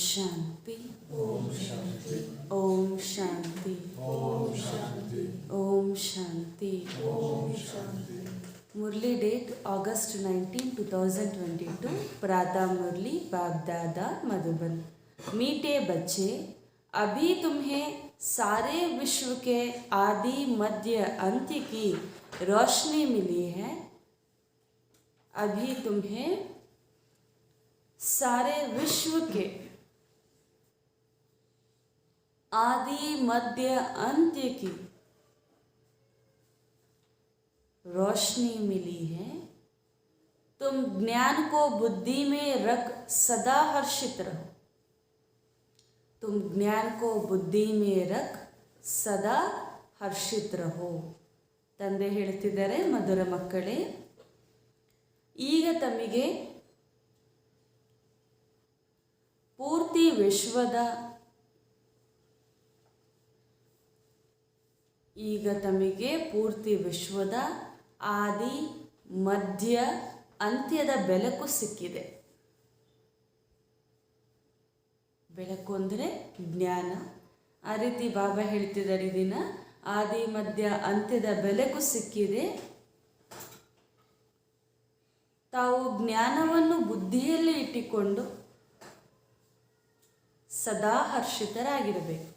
शांति ओम शांति ओम शांति ओम शांति ओम शांति। ओम शांति। मुरली date अगस्त 19, 2022। प्रातः मुरली बाप दादा मधुबन। मीठे बच्चे, अभी तुम्हें सारे विश्व के आदि मध्य अंत्य की रोशनी मिली है। अभी तुम्हें सारे विश्व के आदि मध्य अंत्य की रोशनी मिली है। तुम ज्ञान को बुद्धि में रख सदा हर्षित रहो। तुम ज्ञान को बुद्धि में रख सदा ಹರ್ಷಿತ್ ರಹೋ. ತಂದೆ ಹೇಳ್ತಿದ್ದಾರೆ, ಮಧುರ ಮಕ್ಕಳೇ, ಈಗ ತಮಗೆ ಪೂರ್ತಿ ವಿಶ್ವದ ಆದಿ ಮಧ್ಯ ಅಂತ್ಯದ ಬೆಳಕು ಸಿಕ್ಕಿದೆ. ಬೆಳಕು ಅಂದರೆ ಜ್ಞಾನ. ಆ ರೀತಿ ಬಾಬಾ ಹೇಳ್ತಿದ್ದಾರೆ, ದಿನ ಆದಿ ಮಧ್ಯ ಅಂತ್ಯದ ಬೆಳಕು ಸಿಕ್ಕಿದೆ. ತಾವು ಜ್ಞಾನವನ್ನು ಬುದ್ಧಿಯಲ್ಲಿ ಇಟ್ಟುಕೊಂಡು ಸದಾ ಹರ್ಷಿತರಾಗಿರಬೇಕು.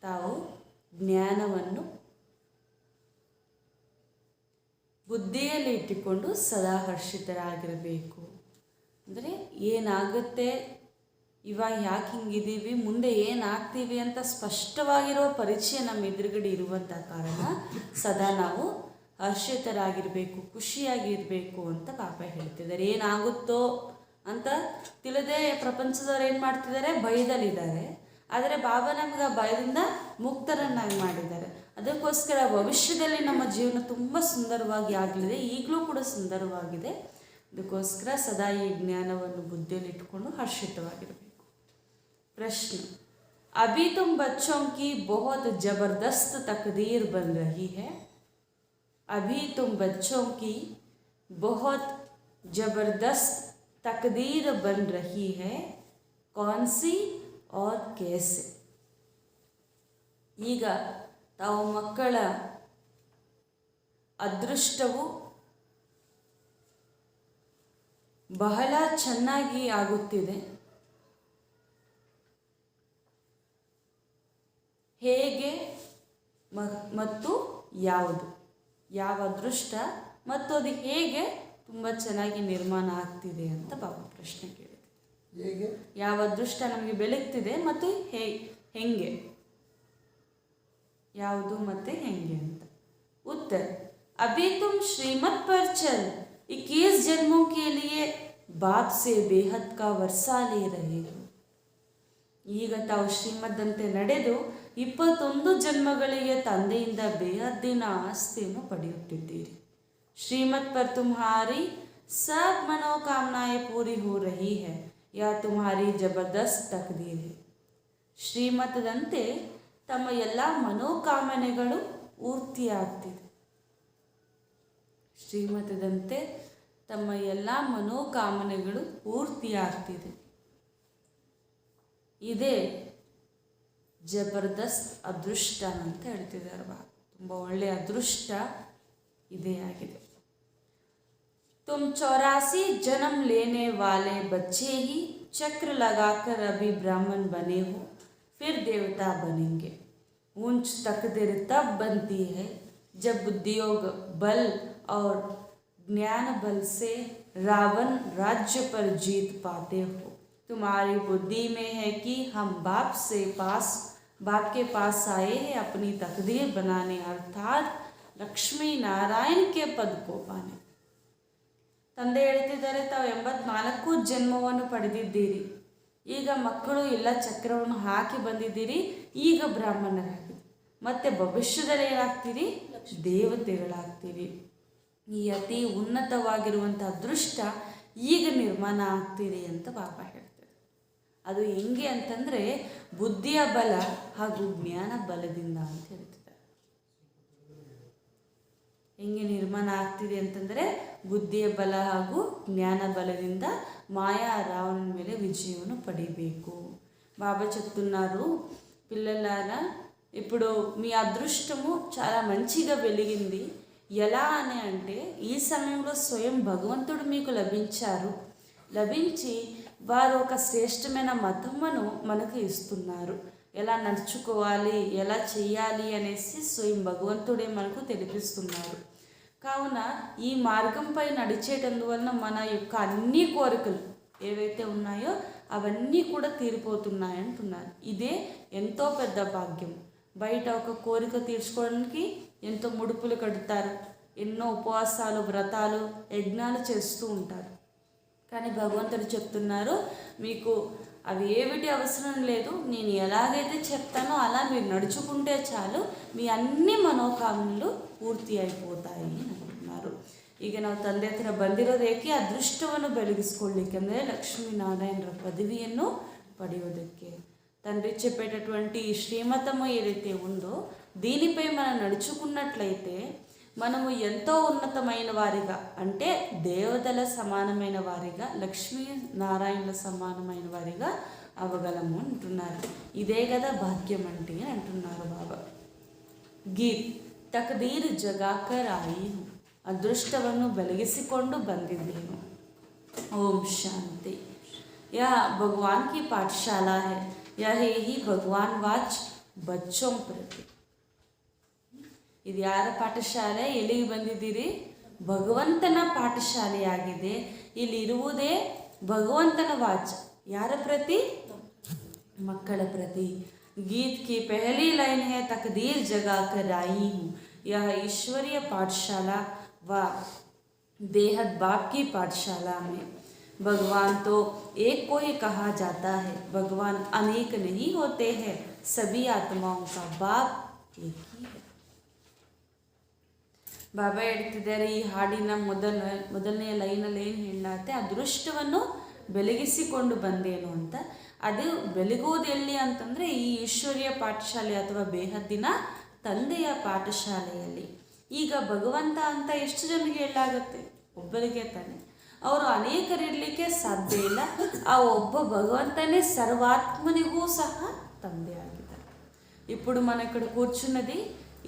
ತಾವು ಜ್ಞಾನವನ್ನು ಬುದ್ಧಿಯಲ್ಲಿ ಇಟ್ಟುಕೊಂಡು ಸದಾ ಹರ್ಷಿತರಾಗಿರಬೇಕು. ಅಂದರೆ ಏನಾಗುತ್ತೆ, ಇವಾಗ ಯಾಕೆ ಹಿಂಗಿದ್ದೀವಿ, ಮುಂದೆ ಏನಾಗ್ತೀವಿ ಅಂತ ಸ್ಪಷ್ಟವಾಗಿರೋ ಪರಿಚಯ ನಮ್ಮ ಎದುರುಗಡೆ ಇರುವಂಥ ಕಾರಣ ಸದಾ ನಾವು ಹರ್ಷಿತರಾಗಿರಬೇಕು, ಖುಷಿಯಾಗಿರಬೇಕು ಅಂತ ಪಾಪ ಹೇಳ್ತಿದ್ದಾರೆ. ಏನಾಗುತ್ತೋ ಅಂತ ತಿಳಿದೇ ಪ್ರಪಂಚದವ್ರು ಏನು ಮಾಡ್ತಿದ್ದಾರೆ, ಭಯದಲ್ಲಿದ್ದಾರೆ. ಆದರೆ ಬಾಬಾ ನಮ್ಗೆ ಆ ಭಯದಿಂದ ಮುಕ್ತರನ್ನಾಗಿ ಮಾಡಿದ್ದಾರೆ. ಅದಕ್ಕೋಸ್ಕರ ಭವಿಷ್ಯದಲ್ಲಿ ನಮ್ಮ ಜೀವನ ತುಂಬ ಸುಂದರವಾಗಿ ಆಗಲಿದೆ, ಈಗಲೂ ಕೂಡ ಸುಂದರವಾಗಿದೆ. ಅದಕ್ಕೋಸ್ಕರ ಸದಾ ಈ ಜ್ಞಾನವನ್ನು ಬುದ್ಧಿಯಲ್ಲಿ ಇಟ್ಕೊಂಡು ಹರ್ಷಿತವಾಗಿರಬೇಕು. प्रश्न, अभी तुम बच्चों की बहुत ज़बरदस्त तकदीर बन रही है। अभी तुम बच्चों की बहुत ज़बरदस्त तकदीर बन रही है। कौन सी और कैसे? ಈಗ ತಾವು ಮಕ್ಕಳ ಅದೃಷ್ಟವು ಬಹಳ ಚೆನ್ನಾಗಿ ಆಗುತ್ತಿದೆ. ಹೇಗೆ ಮತ್ತು ಯಾವುದು, ಯಾವ ಅದೃಷ್ಟ ಮತ್ತು ಅದು ಹೇಗೆ ತುಂಬ ಚೆನ್ನಾಗಿ ನಿರ್ಮಾಣ ಆಗ್ತಿದೆ ಅಂತ ಬಾಬಾ ಪ್ರಶ್ನೆ ಕೇಳಿದೆ. ಹೇಗೆ ಯಾವ ಅದೃಷ್ಟ ನಮಗೆ ಬೆಳಗ್ತಿದೆ ಮತ್ತು ಹೆಂಗೆ, ಯಾವುದು ಮತ್ತು ಹೆಂಗೆ ಅಂತ. उत्तर, अभी तुम श्रीमत पर चल 21 जन्मों के लिए बाप से बेहद का वर्षा ले रहे हो. ಈಗ ತಾವು ಶ್ರೀಮದ್ದಂತೆ ನಡೆದು 21 ಜನ್ಮಗಳಿಗೆ ತಂದೆಯಿಂದ ಬೇಹದ್ದಿನ ಆಸ್ತಿಯನ್ನು ಪಡೆಯುತ್ತಿದ್ದೀರಿ. ಶ್ರೀಮತ್ पर तुम्हारी सब मनोकामनाएं पूरी हो रही है. यह तुम्हारी जबरदस्त तकदीर है. ಶ್ರೀಮತದಂತೆ ತಮ್ಮ ಎಲ್ಲ ಮನೋಕಾಮನೆಗಳು ಪೂರ್ತಿಯಾಗ್ತಿದೆ. ಶ್ರೀಮತದಂತೆ ತಮ್ಮ ಎಲ್ಲ ಮನೋಕಾಮನೆಗಳು ಪೂರ್ತಿಯಾಗ್ತಿದೆ. ಇದೇ ಜಬರ್ದಸ್ತ್ ಅದೃಷ್ಟ ಅಂತ ಹೇಳ್ತಿದ್ದಾರೆ ಬಾ. ತುಂಬ ಒಳ್ಳೆಯ ಅದೃಷ್ಟ ಇದೇ ಆಗಿದೆ. तुम 84 जन्म लेने वाले बच्चे ही चक्र लगाकर अभी ब्राह्मण बने हो, फिर देवता बनेंगे. ऊंच तकदीर तब बनती है जब बुद्धियोग बल और ज्ञान बल से रावण राज्य पर जीत पाते हो. तुम्हारी बुद्धि में है कि हम बाप के पास आए हैं अपनी तकदीर बनाने, अर्थात लक्ष्मी नारायण के पद को पाने. ತಂದೆ ಹೇಳ್ತಿದ್ದಾರೆ, ತಾವು 84 ಜನ್ಮವನ್ನು ಪಡೆದಿದ್ದೀರಿ. ಈಗ ಮಕ್ಕಳು ಎಲ್ಲ ಚಕ್ರವನ್ನು ಹಾಕಿ ಬಂದಿದ್ದೀರಿ. ಈಗ ಬ್ರಾಹ್ಮಣರಾಗಿ ಮತ್ತೆ ಭವಿಷ್ಯದಲ್ಲಿ ಏನಾಗ್ತೀರಿ, ದೇವತೆಗಳಾಗ್ತೀರಿ. ಈ ಅತಿ ಉನ್ನತವಾಗಿರುವಂಥ ಅದೃಷ್ಟ ಈಗ ನಿರ್ಮಾಣ ಆಗ್ತೀರಿ ಅಂತ ಬಾಬಾ ಹೇಳ್ತಾರೆ. ಅದು ಹೆಂಗೆ ಅಂತಂದರೆ ಬುದ್ಧಿಯ ಬಲ ಹಾಗೂ ಜ್ಞಾನ ಬಲದಿಂದ ಅಂತ ಹೇಳ್ತಿದ್ದಾರೆ. ಹೆಂಗೆ ನಿರ್ಮಾಣ ಆಗ್ತಿದೆ ಅಂತಂದರೆ ಬುದ್ಧಿಯ ಬಲ ಹಾಗೂ ಜ್ಞಾನ ಬಲದಿಂದ ಮಾಯಾ ರಾವಣನ ಮೇಲೆ ವಿಜಯವನ್ನು ಪಡಿಬೇಕು. బాబా చెప్తున్నారు, పిల్లలారా ఇప్పుడు మీ అదృష్టము చాలా మంచిగా వెలిగింది. ఎలా అని అంటే ఈ సమయంలో స్వయం భగవంతుడు మీకు లభించి వారు ఒక శ్రేష్టమైన మతమును మనకు ఇస్తున్నారు. ఎలా నడుచుకోవాలి, ఎలా చేయాలి అనేసి స్వయం భగవంతుడే మనకు తెలిపిస్తున్నారు. కావున ఈ మార్గంపై నడిచేటందువలన మన యొక్క అన్ని కోరికలు ఏవైతే ఉన్నాయో అవన్నీ కూడా తీరిపోతున్నాయి అంటున్నారు. ఇదే ఎంతో పెద్ద భాగ్యం. బయట ఒక కోరిక తీర్చుకోవడానికి ఎంతో ముడుపులు కడతారు, ఎన్నో ఉపవాసాలు, వ్రతాలు, యజ్ఞాలు చేస్తూ ఉంటారు. కానీ భగవంతుడు చెప్తున్నారు, మీకు అవి ఏమిటి అవసరం లేదు, నేను ఎలాగైతే చెప్తానో అలా మీరు నడుచుకుంటే చాలు, మీ అన్ని మనోకామనలు ಪೂರ್ತಿ అయిపోతాయి ಅಂటున్నారు. ಈಗ ನಾವು ತಂದೆ ಹತ್ರ ಬಂದಿರೋದೇಕೆ ಅದೃಷ್ಟವನ್ನು ಬೆಳಗಿಸ್ಕೊಳ್ಳಿಕ್ಕೆಂದರೆ ಲಕ್ಷ್ಮೀನಾರಾಯಣರ ಪದವಿಯನ್ನು పಡೆಯೋದಕ್ಕೆ. తండ్రి చెప్పేటటువంటి ఈ శ్రీమతము ఏదైతే ఉందో దీనిపై మనం నడుచుకున్నట్లయితే మనము ఎంతో ఉన్నతమైన వారిగా, అంటే దేవతల సమానమైన వారిగా, లక్ష్మీ నారాయణుల సమానమైన వారిగా అవగలము అంటున్నారు. ఇదే కదా భాగ్యం అంటే అంటున్నారు బాబా. ಗೀತ್ ತಕದೀರ್ ಜಗಾಕರ್ ಆಯಿ, ಅದೃಷ್ಟವನ್ನು ಬೆಳಗಿಸಿಕೊಂಡು ಬಂದಿದ್ದೇನು. ಓಂ ಶಾಂತಿ. यह भगवान की पाठशाला है, यह ही भगवान वाच बच्चों प्रति. ಇದು ಯಾರ ಪಾಠಶಾಲೆ? ಎಲ್ಲಿಗೆ ಬಂದಿದ್ದೀರಿ? ಭಗವಂತನ ಪಾಠಶಾಲೆಯಾಗಿದೆ. ಇಲ್ಲಿರುವುದೇ ಭಗವಂತನ ವಾಚ. ಯಾರ ಪ್ರತಿ? ಮಕ್ಕಳ ಪ್ರತಿ. गीत की पहली लाइन है, तकदीर जगा कर आई हूँ. यह ईश्वरीय पाठशाला व बेहद बाप की पाठशाला में भगवान तो एक को ही कहा जाता है. भगवान अनेक नहीं होते हैं, सभी आत्माओं का बाप एक ही है. ಬಾಬಾ ಹೇಳ್ತಿದ್ದಾರೆ, ಈ ಹಾಡಿನ ಮೊದಲನೆಯ ಲೈನಲ್ಲಿ ಏನು ಹೇಳತ್ತೆ, ಅದೃಷ್ಟವನ್ನು ಬೆಳಗಿಸಿಕೊಂಡು ಬಂದೇನು ಅಂತ. ಅದು ಬೆಳಗುವುದು ಎಲ್ಲಿ ಅಂತಂದರೆ ಈ ಈಶ್ವರ್ಯ ಪಾಠಶಾಲೆ ಅಥವಾ ಬೇಹದ್ದಿನ ತಂದೆಯ ಪಾಠಶಾಲೆಯಲ್ಲಿ. ಈಗ ಭಗವಂತ ಅಂತ ಎಷ್ಟು ಜನರಿಗೆ ಹೇಳಲಾಗುತ್ತೆ? ಒಬ್ಬರಿಗೆ ತಾನೆ. ಅವರು ಅನೇಕರಿರಲಿಕ್ಕೆ ಸಾಧ್ಯ ಇಲ್ಲ. ಆ ಒಬ್ಬ ಭಗವಂತನೇ ಸರ್ವಾತ್ಮನಿಗೂ ಸಹ ತಂದೆ ಆಗಿದ್ದಾರೆ. ఇప్పుడు మన ఇక్కడ కూర్చున్నది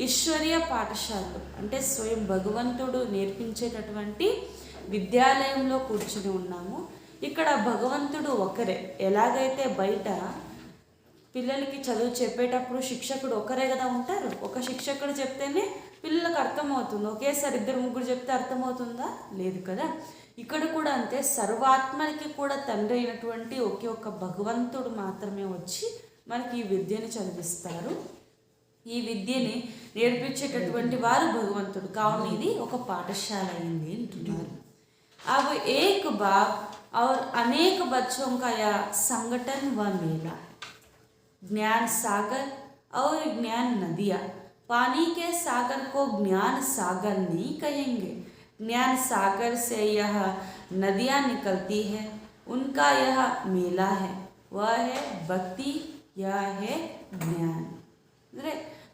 ఈశ్వరీయ పాఠశాలలు, అంటే స్వయం భగవంతుడు నేర్పించేటటువంటి విద్యాలయంలో కూర్చుని ఉన్నాము. ఇక్కడ భగవంతుడు ఒకరే. ఎలాగైతే బయట పిల్లలకి చదువు చెప్పేటప్పుడు శిక్షకుడు ఒకరే కదా ఉంటారు. ఒక శిక్షకుడు చెప్తేనే పిల్లలకు అర్థమవుతుంది. ఒకేసారి 2-3 చెప్తే అర్థమవుతుందా? లేదు కదా. ఇక్కడ కూడా అంతే, సర్వాత్మకి కూడా తండ్రి అయినటువంటి ఒకే ఒక్క భగవంతుడు మాత్రమే వచ్చి మనకి ఈ విద్యని చదివిస్తారు. ఈ విద్యని నేర్పించేటటువంటి వారు భగవంతుడు. కావున ఇది ఒక పాఠశాల అయింది అంటున్నారు. अब एक बाप और अनेक बच्चों का यह संगठन व मेला, ज्ञान सागर और ज्ञान नदियाँ. पानी के सागर को ज्ञान सागर नहीं कहेंगे. ज्ञान सागर से यह नदियाँ निकलती है, उनका यह मेला है. वह है भक्ति, यह है ज्ञान. ಅಂದರೆ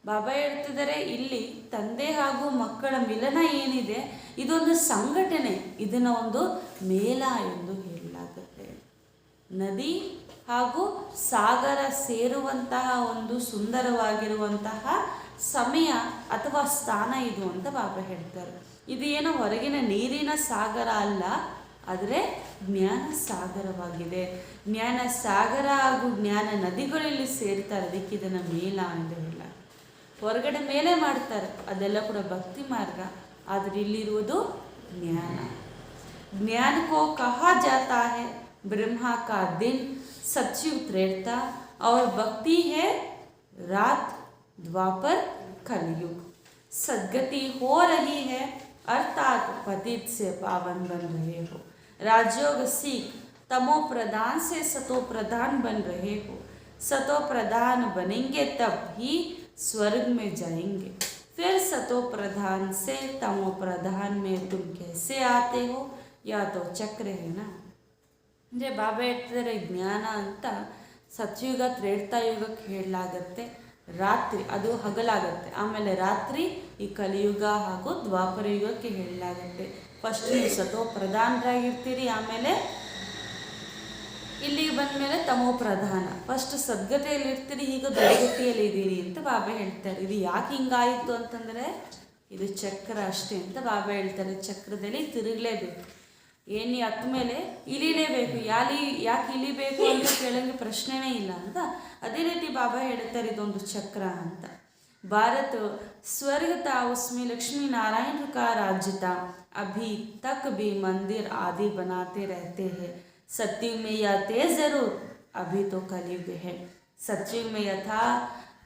ಬಾಬಾ ಹೇಳ್ತಿದ್ದಾರೆ, ಇಲ್ಲಿ ತಂದೆ ಹಾಗೂ ಮಕ್ಕಳ ಮಿಲನ ಏನಿದೆ ಇದೊಂದು ಸಂಘಟನೆ, ಇದನ್ನು ಒಂದು ಮೇಳ ಎಂದು ಹೇಳಲಾಗುತ್ತೆ. ನದಿ ಹಾಗೂ ಸಾಗರ ಸೇರುವಂತಹ ಒಂದು ಸುಂದರವಾಗಿರುವಂತಹ ಸಮಯ ಅಥವಾ ಸ್ಥಾನ ಇದು ಅಂತ ಬಾಬಾ ಹೇಳ್ತಾರೆ. ಇದು ಏನೋ ಹೊರಗಿನ ನೀರಿನ ಸಾಗರ ಅಲ್ಲ, ಆದರೆ ಜ್ಞಾನ ಸಾಗರವಾಗಿದೆ. ಜ್ಞಾನ ಸಾಗರ ಹಾಗೂ ಜ್ಞಾನ ನದಿಗಳಲ್ಲಿ ಸೇರ್ತಾರೆ. ಅದಕ್ಕೆ ಇದನ್ನು ಮೇಳ ಎಂದು ಹೇಳ. ಹೊರಗಡೆ ಮೇಲೆ ಮಾಡ್ತಾರೆ, ಅದೆಲ್ಲ ಕೂಡ ಭಕ್ತಿ ಮಾರ್ಗ. ಆದರೆ ಇಲ್ಲಿರುವುದು ಜ್ಞಾನ. ज्ञान को कहा जाता है ब्रह्मा का दिन, सचिव त्रेता, और भक्ति है रात, द्वापर, कलयुग. सद्गति हो रही है अर्थात पतित से पावन बन रहे हो. राजयोग सीख तमो प्रधान से सतो प्रधान बन रहे हो. सतो प्रधान बनेंगे तब ही स्वर्ग में जाएंगे. फिर सतो प्रधान से तमो प्रधान में तुम कैसे आते हो? या तो ಚಕ್ರ ಹೇನ. ಅಂದರೆ ಬಾಬಾ ಹೇಳ್ತಿದ್ದಾರೆ, ಜ್ಞಾನ ಅಂತ ಸತ್ಯುಗ ತ್ರೇತಾಯುಗಕ್ಕೆ ಹೇಳಲಾಗತ್ತೆ. ರಾತ್ರಿ ಅದು ಹಗಲಾಗತ್ತೆ, ಆಮೇಲೆ ರಾತ್ರಿ ಈ ಕಲಿಯುಗ ಹಾಗೂ ದ್ವಾಪರ ಯುಗಕ್ಕೆ ಹೇಳಲಾಗತ್ತೆ. ಫಸ್ಟ್ ನೀವು ಸತೋ ಪ್ರಧಾನರಾಗಿರ್ತೀರಿ, ಆಮೇಲೆ ಇಲ್ಲಿಗೆ ಬಂದ ಮೇಲೆ ತಮೋ ಪ್ರಧಾನ. ಫಸ್ಟ್ ಸದ್ಗತಿಯಲ್ಲಿ ಇರ್ತೀರಿ, ಈಗ ದುರ್ಗತಿಯಲ್ಲಿ ಇದ್ದೀರಿ ಅಂತ ಬಾಬಾ ಹೇಳ್ತಾರೆ. ಇದು ಯಾಕೆ ಹಿಂಗಾಯಿತು ಅಂತಂದರೆ ಇದು ಚಕ್ರ ಅಷ್ಟೇ ಅಂತ ಬಾಬಾ ಹೇಳ್ತಾರೆ. ಚಕ್ರದಲ್ಲಿ ತಿರುಗಲೇಬೇಕು. ಏನು ಹತ್ತ ಮೇಲೆ ಇಳಿಲೇಬೇಕು. ಯಾಕೆ ಇಳಿಬೇಕು ಅಂತ ಕೇಳೋಂಗೆ ಪ್ರಶ್ನೆನೇ ಇಲ್ಲ ಅಂತ. ಅದೇ ರೀತಿ ಬಾಬಾ ಹೇಳ್ತಾರೆ ಇದೊಂದು ಚಕ್ರ ಅಂತ. भारत स्वर्ग था, उसमें लक्ष्मी नारायण का राज्य था. अभी तक भी मंदिर आदि बनाते रहते हैं. सत्युग में यह थे जरूर, अभी तो कलयुग है. सत्युग में यथा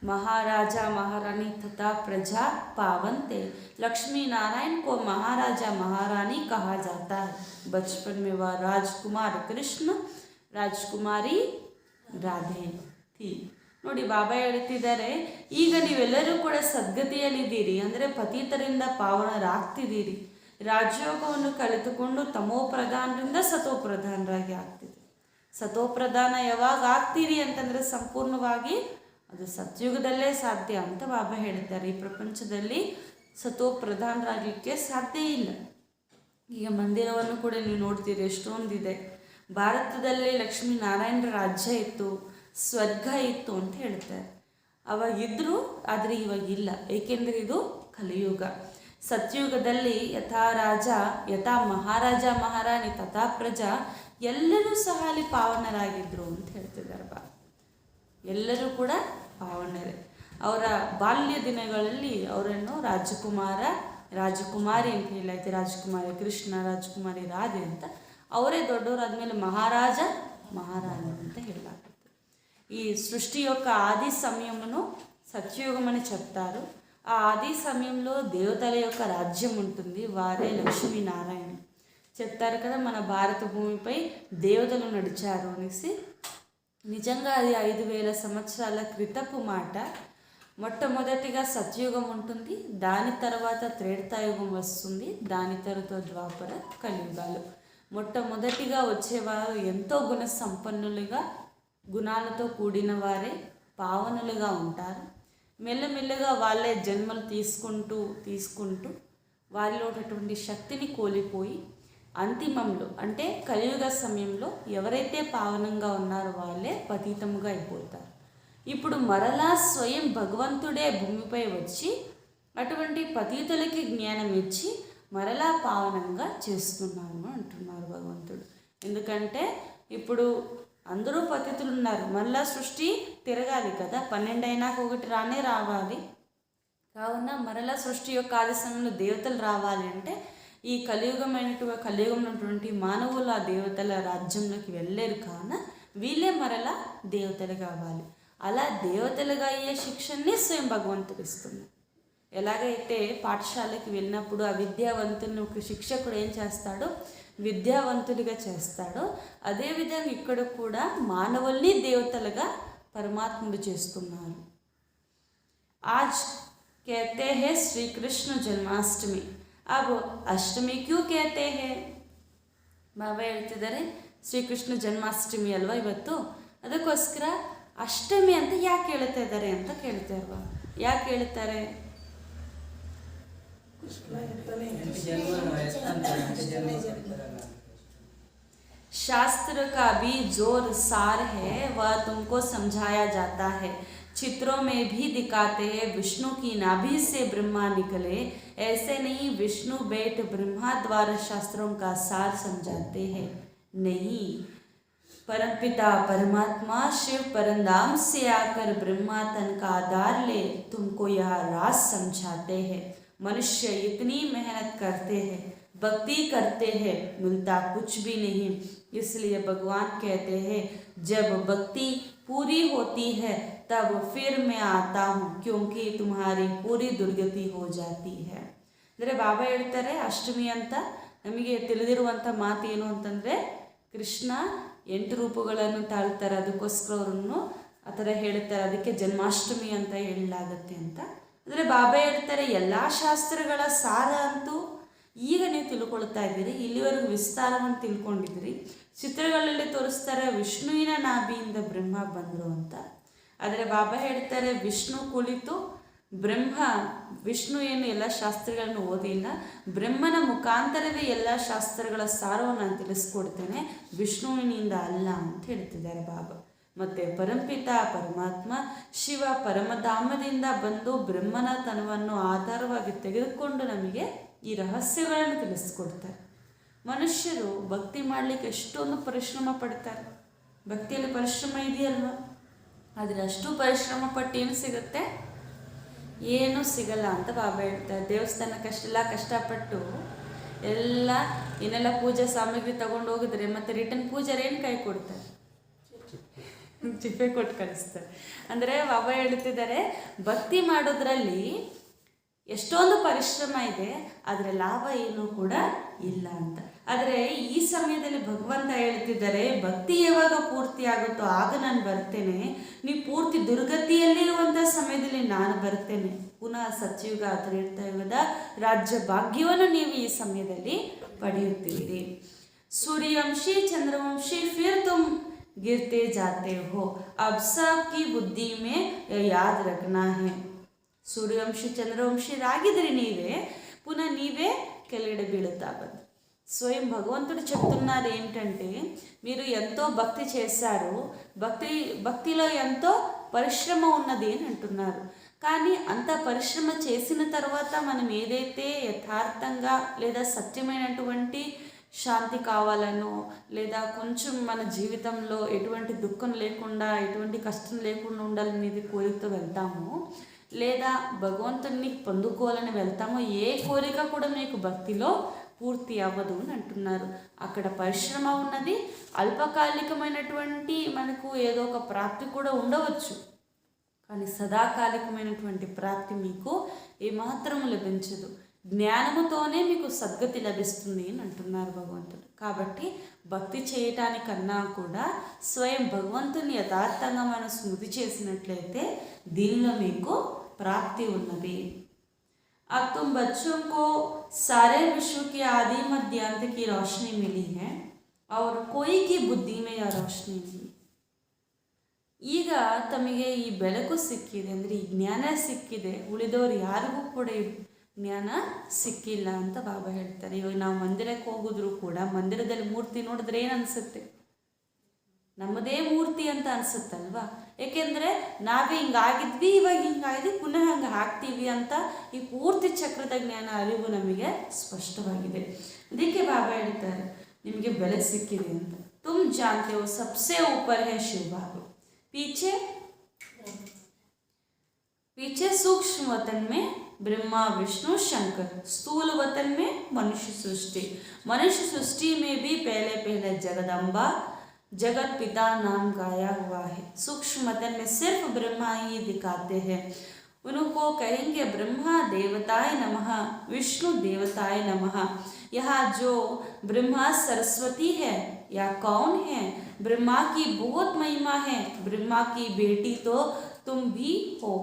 महाराजा महारानी तथा प्रजा पावन थे. लक्ष्मी नारायण को महाराजा महारानी कहा जाता है. बचपन में वह राजकुमार कृष्ण, राजकुमारी राधे थी. ನೋಡಿ ಬಾಬಾ ಹೇಳ್ತಿದ್ದಾರೆ, ಈಗ ನೀವೆಲ್ಲರೂ ಕೂಡ ಸದ್ಗತಿಯಲ್ಲಿದ್ದೀರಿ, ಅಂದರೆ ಪತಿತರಿಂದ ಪಾವನರಾಗ್ತಿದ್ದೀರಿ. ರಾಜಯೋಗವನ್ನು ಕಲಿತುಕೊಂಡು ತಮೋಪ್ರಧಾನರಿಂದ ಸತೋಪ್ರಧಾನರಾಗಿ ಆಗ್ತಿದೆ. ಸತೋಪ್ರಧಾನ ಯಾವಾಗ ಆಗ್ತೀರಿ ಅಂತಂದರೆ ಸಂಪೂರ್ಣವಾಗಿ ಅದು ಸತ್ಯುಗದಲ್ಲೇ ಸಾಧ್ಯ ಅಂತ ಬಾಬಾ ಹೇಳ್ತಾರೆ. ಈ ಪ್ರಪಂಚದಲ್ಲಿ ಸತೋಪ್ರಧಾನರಾಗಲಿಕ್ಕೆ ಸಾಧ್ಯ ಇಲ್ಲ. ಈಗ ಮಂದಿರವನ್ನು ಕೂಡ ನೀವು ನೋಡ್ತೀರಿ, ಎಷ್ಟೊಂದಿದೆ. ಭಾರತದಲ್ಲಿ ಲಕ್ಷ್ಮೀನಾರಾಯಣರ ರಾಜ್ಯ ಇತ್ತು, ಸ್ವರ್ಗ ಇತ್ತು ಅಂತ ಹೇಳ್ತಾರೆ. ಅವಾಗಿದ್ದರು, ಆದರೆ ಇವಾಗಿಲ್ಲ. ಏಕೆಂದರೆ ಇದು ಕಲಿಯುಗ. ಸತ್ಯುಗದಲ್ಲಿ ಯಥಾ ರಾಜ ಯಥಾ ಮಹಾರಾಜ ಮಹಾರಾಣಿ ತಥಾ ಪ್ರಜಾ ಎಲ್ಲರೂ ಸಹ ಅಲ್ಲಿ ಪಾವನರಾಗಿದ್ದರು ಅಂತ ಹೇಳ್ತಿದ್ದಾರೆ ಬಾ. ಎಲ್ಲರೂ ಕೂಡ ಪಾವನರೇ. ಅವರ ಬಾಲ್ಯ ದಿನಗಳಲ್ಲಿ ಅವರನ್ನು ರಾಜಕುಮಾರ ರಾಜಕುಮಾರಿ ಅಂತ ಹೇಳಾಯ್ತು. ರಾಜಕುಮಾರಿ ಕೃಷ್ಣ, ರಾಜಕುಮಾರಿ ರಾಧೆ ಅಂತ. ಅವರೇ ದೊಡ್ಡವರಾದ್ಮೇಲೆ మహారాజ మహారాణి ಅಂತ ಹೇಳಲಾಗುತ್ತೆ. ఈ సృష్టి యొక్క ఆది సమయమును సత్యయుగమని చెప్తారు. ఆ ఆది సమయంలో దేవతల యొక్క రాజ్యం ఉంటుంది, వారే లక్ష్మీనారాయణ చెప్తారు కదా. మన భారత భూమిపై దేవతలు నడిచారు అనేసి. నిజంగా అది 5000 సంవత్సరాల క్రితపు మాట. మొట్టమొదటిగా సత్యయుగం ఉంటుంది, దాని తర్వాత త్రేతాయుగం వస్తుంది, దాని తర్వాత ద్వాపర కలియుగాలు. మొట్టమొదటిగా వచ్చేవారు ఎంతో గుణ సంపన్నులుగా, గుణాలతో కూడిన వారే పావనులుగా ఉంటారు. మెల్లమెల్లగా వాళ్ళే జన్మలు తీసుకుంటూ వారిలో ఉన్నటువంటి శక్తిని కోల్పోయి అంతిమంలో అంటే కలియుగ సమయంలో ఎవరైతే పావనంగా ఉన్నారో వాళ్ళే పతీతముగా అయిపోతారు. ఇప్పుడు మరలా స్వయం భగవంతుడే భూమిపై వచ్చి అటువంటి పతీతులకి జ్ఞానం ఇచ్చి మరలా పావనంగా చేస్తున్నాను అంటున్నారు భగవంతుడు. ఎందుకంటే ఇప్పుడు అందరూ పతితులు ఉన్నారు, మళ్ళా సృష్టి తిరగాలి కదా. 12 అయినాక ఒకటి రావాలి. కావున మరలా సృష్టి యొక్క ఆది సమయంలో దేవతలు రావాలి అంటే ఈ కలియుగంలో ఉన్నటువంటి మానవులు ఆ దేవతల రాజ్యంలోకి వెళ్ళలేరు. కావున వీళ్ళే మరలా దేవతలు కావాలి. అలా దేవతలుగా అయ్యే శిక్షణని స్వయం భగవంతుడు ఇస్తున్నారు. ఎలాగైతే పాఠశాలకి వెళ్ళినప్పుడు ఆ విద్యావంతులను ఒక శిక్షకుడు ఏం చేస్తాడో విద్యావంతులుగా చేస్తాడో, అదేవిధంగా ఇక్కడ కూడా మానవుల్ని దేవతలుగా పరమాత్ముడు చేస్తున్నారు. ఆజ్ कहते हैं श्री कृष्ण जन्माष्टमी. अब अष्टमी क्यों कहते हैं? ಬಾಬಾ ಹೇಳ್ತಿದ್ದಾರೆ ಶ್ರೀಕೃಷ್ಣ ಜನ್ಮಾಷ್ಟಮಿ ಅಲ್ವಾ ಇವತ್ತು, ಅದಕ್ಕೋಸ್ಕರ ಅಷ್ಟಮಿ ಅಂತ ಯಾಕೆ ಹೇಳ್ತಾ ಇದ್ದಾರೆ ಅಂತ ಕೇಳ್ತಾರಲ್ವ. ಯಾಕೆ ಹೇಳ್ತಾರೆ? शास्त्र का भी जोर सार है, वह तुमको समझाया जाता है. चित्रों में भी दिखाते हैं विष्णु की नाभि से ब्रह्मा निकले, ऐसे नहीं विष्णु बेट ब्रह्मा द्वारा शास्त्रों का सार समझाते हैं. नहीं, परमपिता परमात्मा शिव परमधाम से आकर ब्रह्मा तन का आधार ले तुमको यह राज समझाते हैं. मनुष्य इतनी मेहनत करते हैं, भक्ति करते हैं, मिलता कुछ भी नहीं. इसलिए भगवान कहते हैं जब भक्ति पूरी होती है तब फिर मैं आता हूँ, क्योंकि तुम्हारी पूरी दुर्गति हो जाती है. ಅಂದರೆ ಬಾಬಾ ಹೇಳ್ತಾರೆ ಅಷ್ಟಮಿ ಅಂತ ನಮಗೆ ತಿಳಿದಿರುವಂಥ ಮಾತು ಏನು ಅಂತಂದರೆ, ಕೃಷ್ಣ 8 ರೂಪಗಳನ್ನು ತಾಳ್ತಾರೆ, ಅದಕ್ಕೋಸ್ಕರ ಅವರನ್ನು ಆ ಥರ ಹೇಳ್ತಾರೆ, ಅದಕ್ಕೆ ಜನ್ಮಾಷ್ಟಮಿ ಅಂತ ಹೇಳಲಾಗತ್ತೆ ಅಂತ. ಅಂದರೆ ಬಾಬಾ ಹೇಳ್ತಾರೆ ಎಲ್ಲ ಶಾಸ್ತ್ರಗಳ ಸಾರ ಅಂತೂ ಈಗ ನೀವು ತಿಳ್ಕೊಳ್ತಾ ಇದ್ದೀರಿ, ಇಲ್ಲಿವರೆಗೂ ವಿಸ್ತಾರವನ್ನು ತಿಳ್ಕೊಂಡಿದ್ದೀರಿ. ಚಿತ್ರಗಳಲ್ಲಿ ತೋರಿಸ್ತಾರೆ ವಿಷ್ಣುವಿನ ನಾಭಿಯಿಂದ ಬ್ರಹ್ಮ ಬಂದರು ಅಂತ. ಆದರೆ ಬಾಬಾ ಹೇಳ್ತಾರೆ ವಿಷ್ಣು ಕುಳಿತು ವಿಷ್ಣು ಏನು ಎಲ್ಲ ಶಾಸ್ತ್ರಗಳನ್ನು ಓದಿಲ್ಲ, ಬ್ರಹ್ಮನ ಮುಖಾಂತರವೇ ಎಲ್ಲ ಶಾಸ್ತ್ರಗಳ ಸಾರವನ್ನು ನಾನು ತಿಳಿಸ್ಕೊಡ್ತೇನೆ, ವಿಷ್ಣುವಿನಿಂದ ಅಲ್ಲ ಅಂತ ಹೇಳ್ತಿದ್ದಾರೆ ಬಾಬಾ. ಮತ್ತು ಪರಂಪಿತ ಪರಮಾತ್ಮ ಶಿವ ಪರಮಧಾಮದಿಂದ ಬಂದು ಬ್ರಹ್ಮನ ತನವನ್ನು ಆಧಾರವಾಗಿ ತೆಗೆದುಕೊಂಡು ನಮಗೆ ಈ ರಹಸ್ಯಗಳನ್ನು ತಿಳಿಸ್ಕೊಡ್ತಾರೆ. ಮನುಷ್ಯರು ಭಕ್ತಿ ಮಾಡಲಿಕ್ಕೆ ಎಷ್ಟೊಂದು ಪರಿಶ್ರಮ ಪಡ್ತಾರೆ. ಭಕ್ತಿಯಲ್ಲಿ ಪರಿಶ್ರಮ ಇದೆಯಲ್ವ, ಆದರೆ ಅಷ್ಟು ಪರಿಶ್ರಮ ಪಟ್ಟು ಏನು ಸಿಗುತ್ತೆ? ಏನೂ ಸಿಗಲ್ಲ ಅಂತ ಬಾಬಾ ಹೇಳ್ತಾರೆ. ದೇವಸ್ಥಾನಕ್ಕಷ್ಟೆಲ್ಲ ಕಷ್ಟಪಟ್ಟು ಎಲ್ಲ ಏನೆಲ್ಲ ಪೂಜೆ ಸಾಮಗ್ರಿ ತಗೊಂಡು ಹೋಗಿದ್ರೆ ಮತ್ತು ರಿಟರ್ನ್ ಪೂಜಾರಿ ಏನು ಕೈ ಕೊಡ್ತಾರೆ? ಚಿಪ್ಪೆ ಕೊಟ್ಟು ಕಳಿಸ್ತಾರೆ. ಅಂದರೆ ಬಾಬಾ ಹೇಳ್ತಿದ್ದಾರೆ, ಭಕ್ತಿ ಮಾಡೋದ್ರಲ್ಲಿ ಎಷ್ಟೊಂದು ಪರಿಶ್ರಮ ಇದೆ, ಆದರೆ ಲಾಭ ಏನೂ ಕೂಡ ಇಲ್ಲ ಅಂತ. ಆದರೆ ಈ ಸಮಯದಲ್ಲಿ ಭಗವಂತ ಹೇಳ್ತಿದ್ದಾರೆ, ಭಕ್ತಿ ಯಾವಾಗ ಪೂರ್ತಿ ಆಗುತ್ತೋ ಆಗ ನಾನು ಬರ್ತೇನೆ, ನೀವು ಪೂರ್ತಿ ದುರ್ಗತಿಯಲ್ಲಿರುವಂಥ ಸಮಯದಲ್ಲಿ ನಾನು ಬರ್ತೇನೆ, ಪುನಃ ಸತ್ಯುಗ ತ್ರೇತಾಯುಗದ ರಾಜ್ಯ ಭಾಗ್ಯವನ್ನು ನೀವು ಈ ಸಮಯದಲ್ಲಿ ಪಡೆಯುತ್ತೀರಿ. सूर्यवंशी चंद्रवंशी फिर तुम गिरते जाते हो, अब सबकी बुद्धि में याद रखना है. ಸೂರ್ಯವಂಶಿ ಚಂದ್ರವಂಶಿರಾಗಿದ್ದರೆ ನೀವೇ పునః నీవే ಕೆಳಗಡೆ బీಳುతా ಬಂది. స్వయం భగవంతుడు చెప్తున్నారు ఏంటంటే, మీరు ఎంతో భక్తి చేశారు, భక్తిలో ఎంతో పరిశ్రమ ఉన్నది అని అంటున్నారు. కానీ అంత పరిశ్రమ చేసిన తర్వాత మనం ఏదైతే యథార్థంగా లేదా సత్యమైనటువంటి శాంతి కావాలనో, లేదా కొంచెం మన జీవితంలో ఎటువంటి దుఃఖం లేకుండా ఎటువంటి కష్టం లేకుండా ఉండాలనేది కోరికతో వెళ్తామో, లేదా భగవంతుడిని పొందుకోవాలని వెళ్తామో, ఏ కోరిక కూడా మీకు భక్తిలో పూర్తి అవ్వదు అని అంటున్నారు. అక్కడ పరిశ్రమ ఉన్నది, అల్పకాలికమైనటువంటి మనకు ఏదో ఒక ప్రాప్తి కూడా ఉండవచ్చు, కానీ సదాకాలికమైనటువంటి ప్రాప్తి మీకు ఏమాత్రం లభించదు. జ్ఞానముతోనే మీకు సద్గతి లభిస్తుంది అని అంటున్నారు భగవంతుడు. కాబట్టి భక్తి చేయటానికన్నా కూడా స్వయం భగవంతుని యథార్థంగా మనం స్మృతి చేసినట్లయితే దీనిలో మీకు ప్రాప్తి ఉన్నది. अब तुम बच्चों को सारे विश्व के आदि मध्य अंत की रोशनी मिली है और कोई की बुद्धि में यह रोशनी नहीं. ಈಗ ತಮಗೆ ಈ ಬೆಳಕು ಸಿಕ್ಕಿದೆ ಅಂದರೆ ಈ ಜ್ಞಾನ ಸಿಕ್ಕಿದೆ, ಉಳಿದವರು ಯಾರಿಗೂ ಕೂಡ ಈ ಜ್ಞಾನ ಸಿಕ್ಕಿಲ್ಲ ಅಂತ ಬಾಬಾ ಹೇಳ್ತಾರೆ. ಇವಾಗ ನಾವು ಮಂದಿರಕ್ಕೆ ಹೋಗಿದ್ರು ಕೂಡ ಮಂದಿರದಲ್ಲಿ ಮೂರ್ತಿ ನೋಡಿದ್ರೆ ಏನು ಅನಿಸುತ್ತೆ? ನಮ್ಮದೇ ಮೂರ್ತಿ ಅಂತ ಅನಿಸುತ್ತಲ್ವಾ? ಏಕೆಂದರೆ ನಾವೇ ಹಿಂಗಾಗಿದ್ವಿ, ಇವಾಗ ಹಿಂಗಾಗಿದ್ವಿ, ಪುನಃ ಹಂಗೆ ಹಾಕ್ತೀವಿ ಅಂತ ಈ ಪೂರ್ತಿ ಚಕ್ರದ ಜ್ಞಾನ ಅರಿವು ನಮಗೆ ಸ್ಪಷ್ಟವಾಗಿದೆ. ಅದಕ್ಕೆ ಬಾಬಾ ಹೇಳ್ತಾರೆ ನಿಮಗೆ ಬೆಲೆ ಸಿಕ್ಕಿದೆ ಅಂತ. ತುಮ್ ಜಾನ್ತೆ ಹೋ ಸಬ್ಸೆ ऊपर है शिव बाबा, पीछे सूक्ष्म वतन में ब्रह्मा विष्णु शंकर, स्थूल वतन में मनुष्य सृष्टि में भी पहले जगदम्बा जगत पिता नाम गाया हुआ है. सूक्ष्म वतन में सिर्फ ब्रह्मा ही दिखाते हैं. उनको कहेंगे ब्रह्मा देवताय नमः, विष्णु देवताय नमः. यहाँ जो ब्रह्मा सरस्वती है या कौन है? ब्रह्मा की बहुत महिमा है. ब्रह्मा की बेटी तो तुम भी हो.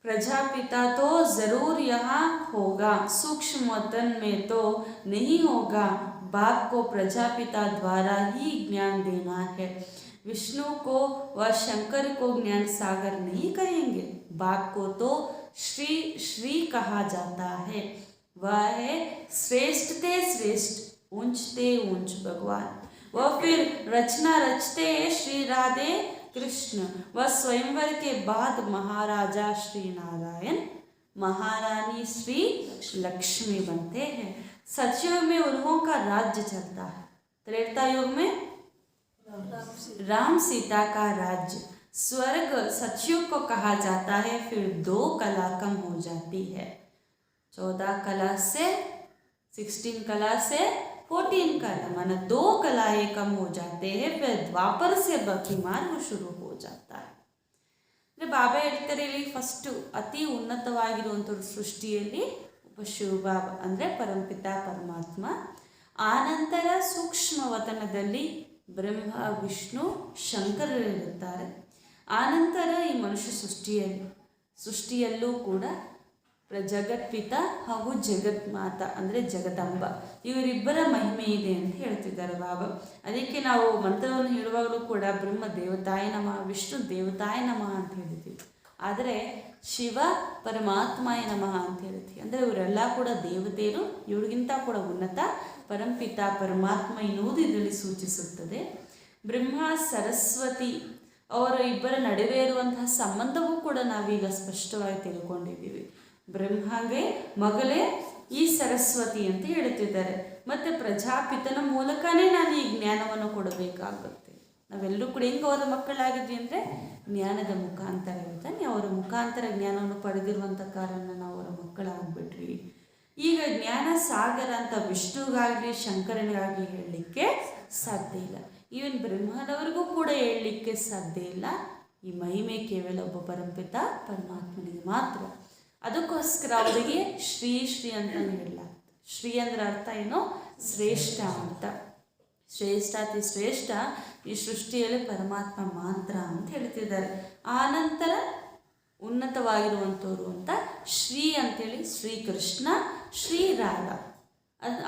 प्रजापिता तो ज़रूर यहाँ होगा, सूक्ष्म वतन में तो नहीं होगा. बाप को प्रजापिता द्वारा ही ज्ञान देना है. विष्णु को व शंकर को ज्ञान सागर नहीं कहेंगे. बाप को तो श्री कहा जाता है. वह है श्रेष्ठते श्रेष्ठ, ऊंचते ऊंच भगवान. वह फिर रचना रचते श्री राधे कृष्ण. वह स्वयंवर के बाद महाराजा श्री नारायण, महारानी श्री लक्ष्मी बनते हैं. सतयुग में उन्हों का राज्य चलता है, त्रेता युग में राम सीता का राज्य. स्वर्ग सतयुग को कहा जाता है. फिर 2 कला कम हो जाती है. 14 कला से 16 कला से 14 कला, माना 2 कलाएं कम हो जाते हैं. फिर द्वापर से भक्ति मार्ग शुरू हो जाता है. ಅಂದರೆ ಬಾಬಾ ಹೇಳ್ತಾರೆ ಇಲ್ಲಿ ಫಸ್ಟು ಅತಿ ಉನ್ನತವಾಗಿರುವಂಥವ್ರು ಸೃಷ್ಟಿಯಲ್ಲಿ ಒಬ್ಬ ಶಿವಬಾಬಾ ಅಂದರೆ ಪರಂಪಿತ ಪರಮಾತ್ಮ. ಆನಂತರ ಸೂಕ್ಷ್ಮ ವತನದಲ್ಲಿ ಬ್ರಹ್ಮ ವಿಷ್ಣು ಶಂಕರರಿರುತ್ತಾರೆ. ಆನಂತರ ಈ ಮನುಷ್ಯ ಸೃಷ್ಟಿಯಲ್ಲೂ ಕೂಡ ಜಗತ್ಪಿತ ಹಾಗೂ ಜಗನ್ಮಾತ ಅಂದರೆ ಜಗದಂಬ, ಇವರಿಬ್ಬರ ಮಹಿಮೆ ಇದೆ ಅಂತ ಹೇಳ್ತಿದ್ದಾರೆ ಬಾಬಾ. ಅದಕ್ಕೆ ನಾವು ಮಂತ್ರವನ್ನು ಹೇಳುವಾಗಲೂ ಕೂಡ ಬ್ರಹ್ಮ ದೇವತಾಯ ನಮಃ, ವಿಷ್ಣು ದೇವತಾಯ ನಮಃ ಅಂತ ಹೇಳ್ತೀವಿ. ಆದರೆ ಶಿವ ಪರಮಾತ್ಮಾಯ ನಮಃ ಅಂತ ಹೇಳ್ತೀವಿ. ಅಂದರೆ ಇವರೆಲ್ಲ ಕೂಡ ದೇವತೆಯರು, ಇವ್ರಿಗಿಂತ ಕೂಡ ಉನ್ನತ ಪರಂಪಿತ ಪರಮಾತ್ಮ ಎನ್ನುವುದು ಇದರಲ್ಲಿ ಸೂಚಿಸುತ್ತದೆ. ಬ್ರಹ್ಮ ಸರಸ್ವತಿ ಅವರ ಇಬ್ಬರ ನಡುವೆ ಇರುವಂತಹ ಸಂಬಂಧವೂ ಕೂಡ ನಾವೀಗ ಸ್ಪಷ್ಟವಾಗಿ ತಿಳ್ಕೊಂಡಿದ್ದೀವಿ. ಬ್ರಹ್ಮಗೆ ಮಗಳೇ ಈ ಸರಸ್ವತಿ ಅಂತ ಹೇಳ್ತಿದ್ದಾರೆ. ಮತ್ತು ಪ್ರಜಾಪಿತನ ಮೂಲಕನೇ ನಾನು ಈ ಜ್ಞಾನವನ್ನು ಕೊಡಬೇಕಾಗುತ್ತೆ. ನಾವೆಲ್ಲರೂ ಕೂಡ ಹೆಂಗೆ ಅವರ ಮಕ್ಕಳಾಗಿದ್ವಿ ಅಂದರೆ ಜ್ಞಾನದ ಮುಖಾಂತರ ಇರ್ತಾನೆ, ಅವರ ಮುಖಾಂತರ ಜ್ಞಾನವನ್ನು ಪಡೆದಿರುವಂಥ ಕಾರಣ ನಾವು ಅವರ ಮಕ್ಕಳಾಗ್ಬಿಟ್ವಿ. ಈಗ ಜ್ಞಾನ ಸಾಗರ ಅಂತ ವಿಷ್ಣುಗಾಗಲಿ ಶಂಕರನಿಗಾಗಲಿ ಹೇಳಲಿಕ್ಕೆ ಸಾಧ್ಯ ಇಲ್ಲ. ಈವನ್ ಬ್ರಹ್ಮನವರಿಗೂ ಕೂಡ ಹೇಳಲಿಕ್ಕೆ ಸಾಧ್ಯ ಇಲ್ಲ. ಈ ಮಹಿಮೆ ಕೇವಲ ಒಬ್ಬ ಪರಂಪಿತ ಪರಮಾತ್ಮನಿಗೆ ಮಾತ್ರ. ಅದಕ್ಕೋಸ್ಕರ ಅವರಿಗೆ ಶ್ರೀ ಶ್ರೀ ಅಂತ ಹೇಳಲಾಗ್ತದೆ. ಶ್ರೀ ಅಂದ್ರೆ ಅರ್ಥ ಏನು? ಶ್ರೇಷ್ಠ ಅಂತ. ಶ್ರೇಷ್ಠಾತಿ ಶ್ರೇಷ್ಠ ಈ ಸೃಷ್ಟಿಯಲ್ಲಿ ಪರಮಾತ್ಮ ಮಾತ್ರ ಅಂತ ಹೇಳ್ತಿದ್ದಾರೆ. ಆನಂತರ ಉನ್ನತವಾಗಿರುವಂಥವ್ರು ಅಂತ ಶ್ರೀ ಅಂತೇಳಿ ಶ್ರೀಕೃಷ್ಣ, ಶ್ರೀರಾಧ.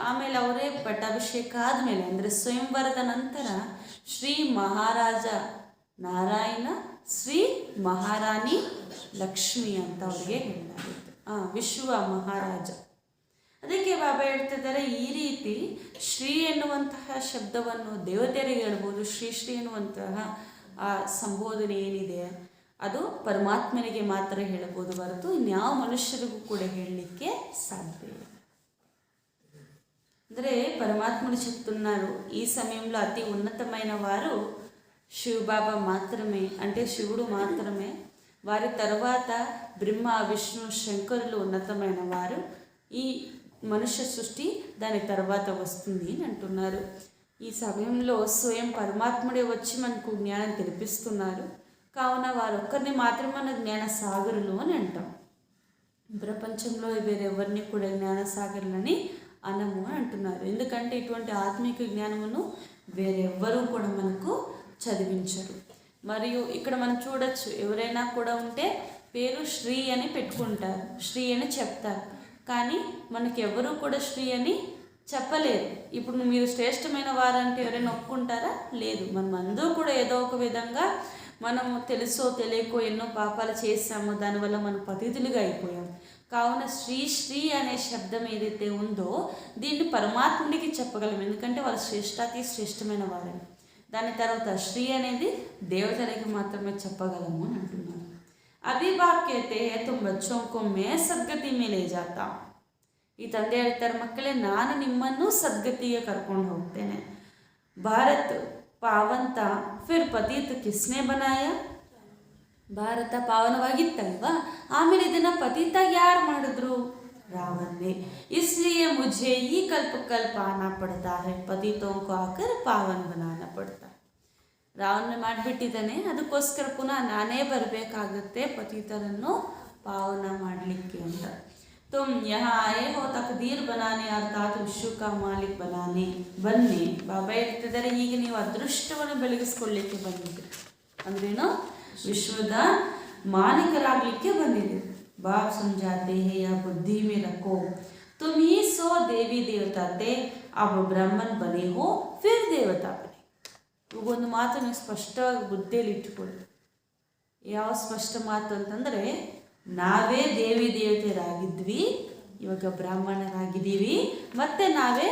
ಆಮೇಲೆ ಅವರೇ ಪಟ್ಟಾಭಿಷೇಕ ಆದಮೇಲೆ ಅಂದರೆ ಸ್ವಯಂವರದ ನಂತರ ಶ್ರೀ ಮಹಾರಾಜ ನಾರಾಯಣ, ಶ್ರೀ ಮಹಾರಾಣಿ ಲಕ್ಷ್ಮಿ ಅಂತ ಅವರಿಗೆ ಹೇಳಲಾಗುತ್ತೆ. ವಿಶ್ವ ಮಹಾರಾಜ. ಅದಕ್ಕೆ ಬಾಬಾ ಹೇಳ್ತಿದ್ದಾರೆ, ಈ ರೀತಿ ಶ್ರೀ ಎನ್ನುವಂತಹ ಶಬ್ದವನ್ನು ದೇವತೆಯರಿಗೆ ಹೇಳ್ಬೋದು. ಶ್ರೀ ಶ್ರೀ ಎನ್ನುವಂತಹ ಆ ಸಂಬೋಧನೆ ಏನಿದೆ ಅದು ಪರಮಾತ್ಮನಿಗೆ ಮಾತ್ರ ಹೇಳಬಹುದು ಹೊರತು ಇನ್ಯಾವ ಮನುಷ್ಯರಿಗೂ ಕೂಡ ಹೇಳಲಿಕ್ಕೆ ಸಾಧ್ಯ ಇಲ್ಲ. ಅಂದರೆ పరమాత్ముడు చెప్తున్నారు, ఈ సమయంలో అతి ఉన్నతమైన వారు శివబాబా మాత్రమే, అంటే శివుడు మాత్రమే. వారి తర్వాత బ్రహ్మ, విష్ణు, శంకరులు ఉన్నతమైన వారు. ఈ మనుష్య సృష్టి దాని తర్వాత వస్తుంది అని అంటున్నారు. ఈ సమయంలో స్వయం పరమాత్ముడే వచ్చి మనకు జ్ఞానం తెలిపిస్తున్నారు. కావున వారొక్కరిని మాత్రమే మన జ్ఞాన సాగరులు అని అంటాం. ప్రపంచంలో వేరెవరిని కూడా జ్ఞాన సాగరులని అనము అని అంటున్నారు. ఎందుకంటే ఇటువంటి ఆత్మిక జ్ఞానమును వేరెవ్వరూ కూడా మనకు చదివించరు. మరియు ఇక్కడ మనం చూడొచ్చు, ఎవరైనా కూడా ఉంటే పేరు శ్రీ అని పెట్టుకుంటారు, శ్రీ అని చెప్తారు. కానీ మనకి ఎవరు కూడా శ్రీ అని చెప్పలేరు. ఇప్పుడు మీరు శ్రేష్టమైన వారంటే ఎవరైనా ఒప్పుకుంటారా? లేదు. మనం అందరూ కూడా ఏదో ఒక విధంగా మనము తెలుసో తెలియకో ఎన్నో పాపాలు చేసాము, దానివల్ల మనం పతితులుగా అయిపోయాం. కావున శ్రీ శ్రీ అనే శబ్దం ఏదైతే ఉందో దీన్ని పరమాత్ముడికి చెప్పగలం, ఎందుకంటే వాళ్ళు శ్రేష్టాతి శ్రేష్టమైన వారని. దాని తర్వాత శ్రీ అనేది దేవతలకి మాత్రమే చెప్పగలము అని అంటున్నారు. అభి బాప్ कहते हैं तुम बच्चों को मैं सद्गति में ले जाता. ಈ ತಂದೆ ಹೇಳ್ತಾರೆ, ಮಕ್ಕಳೇ ನಾನು ನಿಮ್ಮನ್ನು ಸದ್ಗತಿಗೆ ಕರ್ಕೊಂಡು ಹೋಗ್ತೇನೆ. ಭಾರತ್ ಪಾವಂತ ಫಿರ್ ಪತೀತ್ ಕಿಸ್ನೆ ಬನಾಯ. ಭಾರತ ಪಾವನವಾಗಿತ್ತಲ್ವಾ, ಆಮೇಲೆ ಇದನ್ನು ಪತೀತ ಯಾರು ಮಾಡಿದ್ರು? ರಾವಣನೇ. इसलिए मुझे ही कल्प कल्प आना पड़ता है, पतितों को आकर पावन बनाना पड़ता है. ರಾವಣ ಮಾಡಿಬಿಟ್ಟಿದ್ದಾನೆ, ಅದಕ್ಕೋಸ್ಕರ ಪುನಃ ನಾನೇ ಬರಬೇಕಾಗುತ್ತೆ ಪತಿತರನ್ನು ಪಾವನ ಮಾಡಲಿಕ್ಕೆ ಅಂತ. तुम यहाँ आए हो तकदीर बनाने अर्थात विश्व का मालिक बनाने बन्ने. ಬಾಬಾ ಹೇಳ್ತಿದ್ದಾರೆ, ಈಗ ನೀವು ಅದೃಷ್ಟವನ್ನು ಬೆಳಗಿಸ್ಕೊಳ್ಳಿಕ್ಕೆ ಬಂದಿದ್ದೀರಿ. ಅಂದ್ರೇನು? ವಿಶ್ವದ ಮಾಲೀಕರಾಗಲಿಕ್ಕೆ ಬಂದಿದ್ದೀರಿ. बाप समझाते हैं या बुद्धि में रखो, तुम ही 100 देवी देवता थे, अब ब्राह्मण बने हो फिर देवता बने. ಒಂದು ಮಾತು ನೀವು ಸ್ಪಷ್ಟವಾಗಿ ಬುದ್ಧಿಯಲ್ಲಿ ಇಟ್ಟುಕೊಳ್ಳಿ. ಯಾವ ಸ್ಪಷ್ಟ ಮಾತು ಅಂತಂದರೆ, ನಾವೇ ದೇವಿ ದೇವತೆಯರಾಗಿದ್ವಿ, ಇವಾಗ ಬ್ರಾಹ್ಮಣರಾಗಿದ್ದೀವಿ, ಮತ್ತೆ ನಾವೇ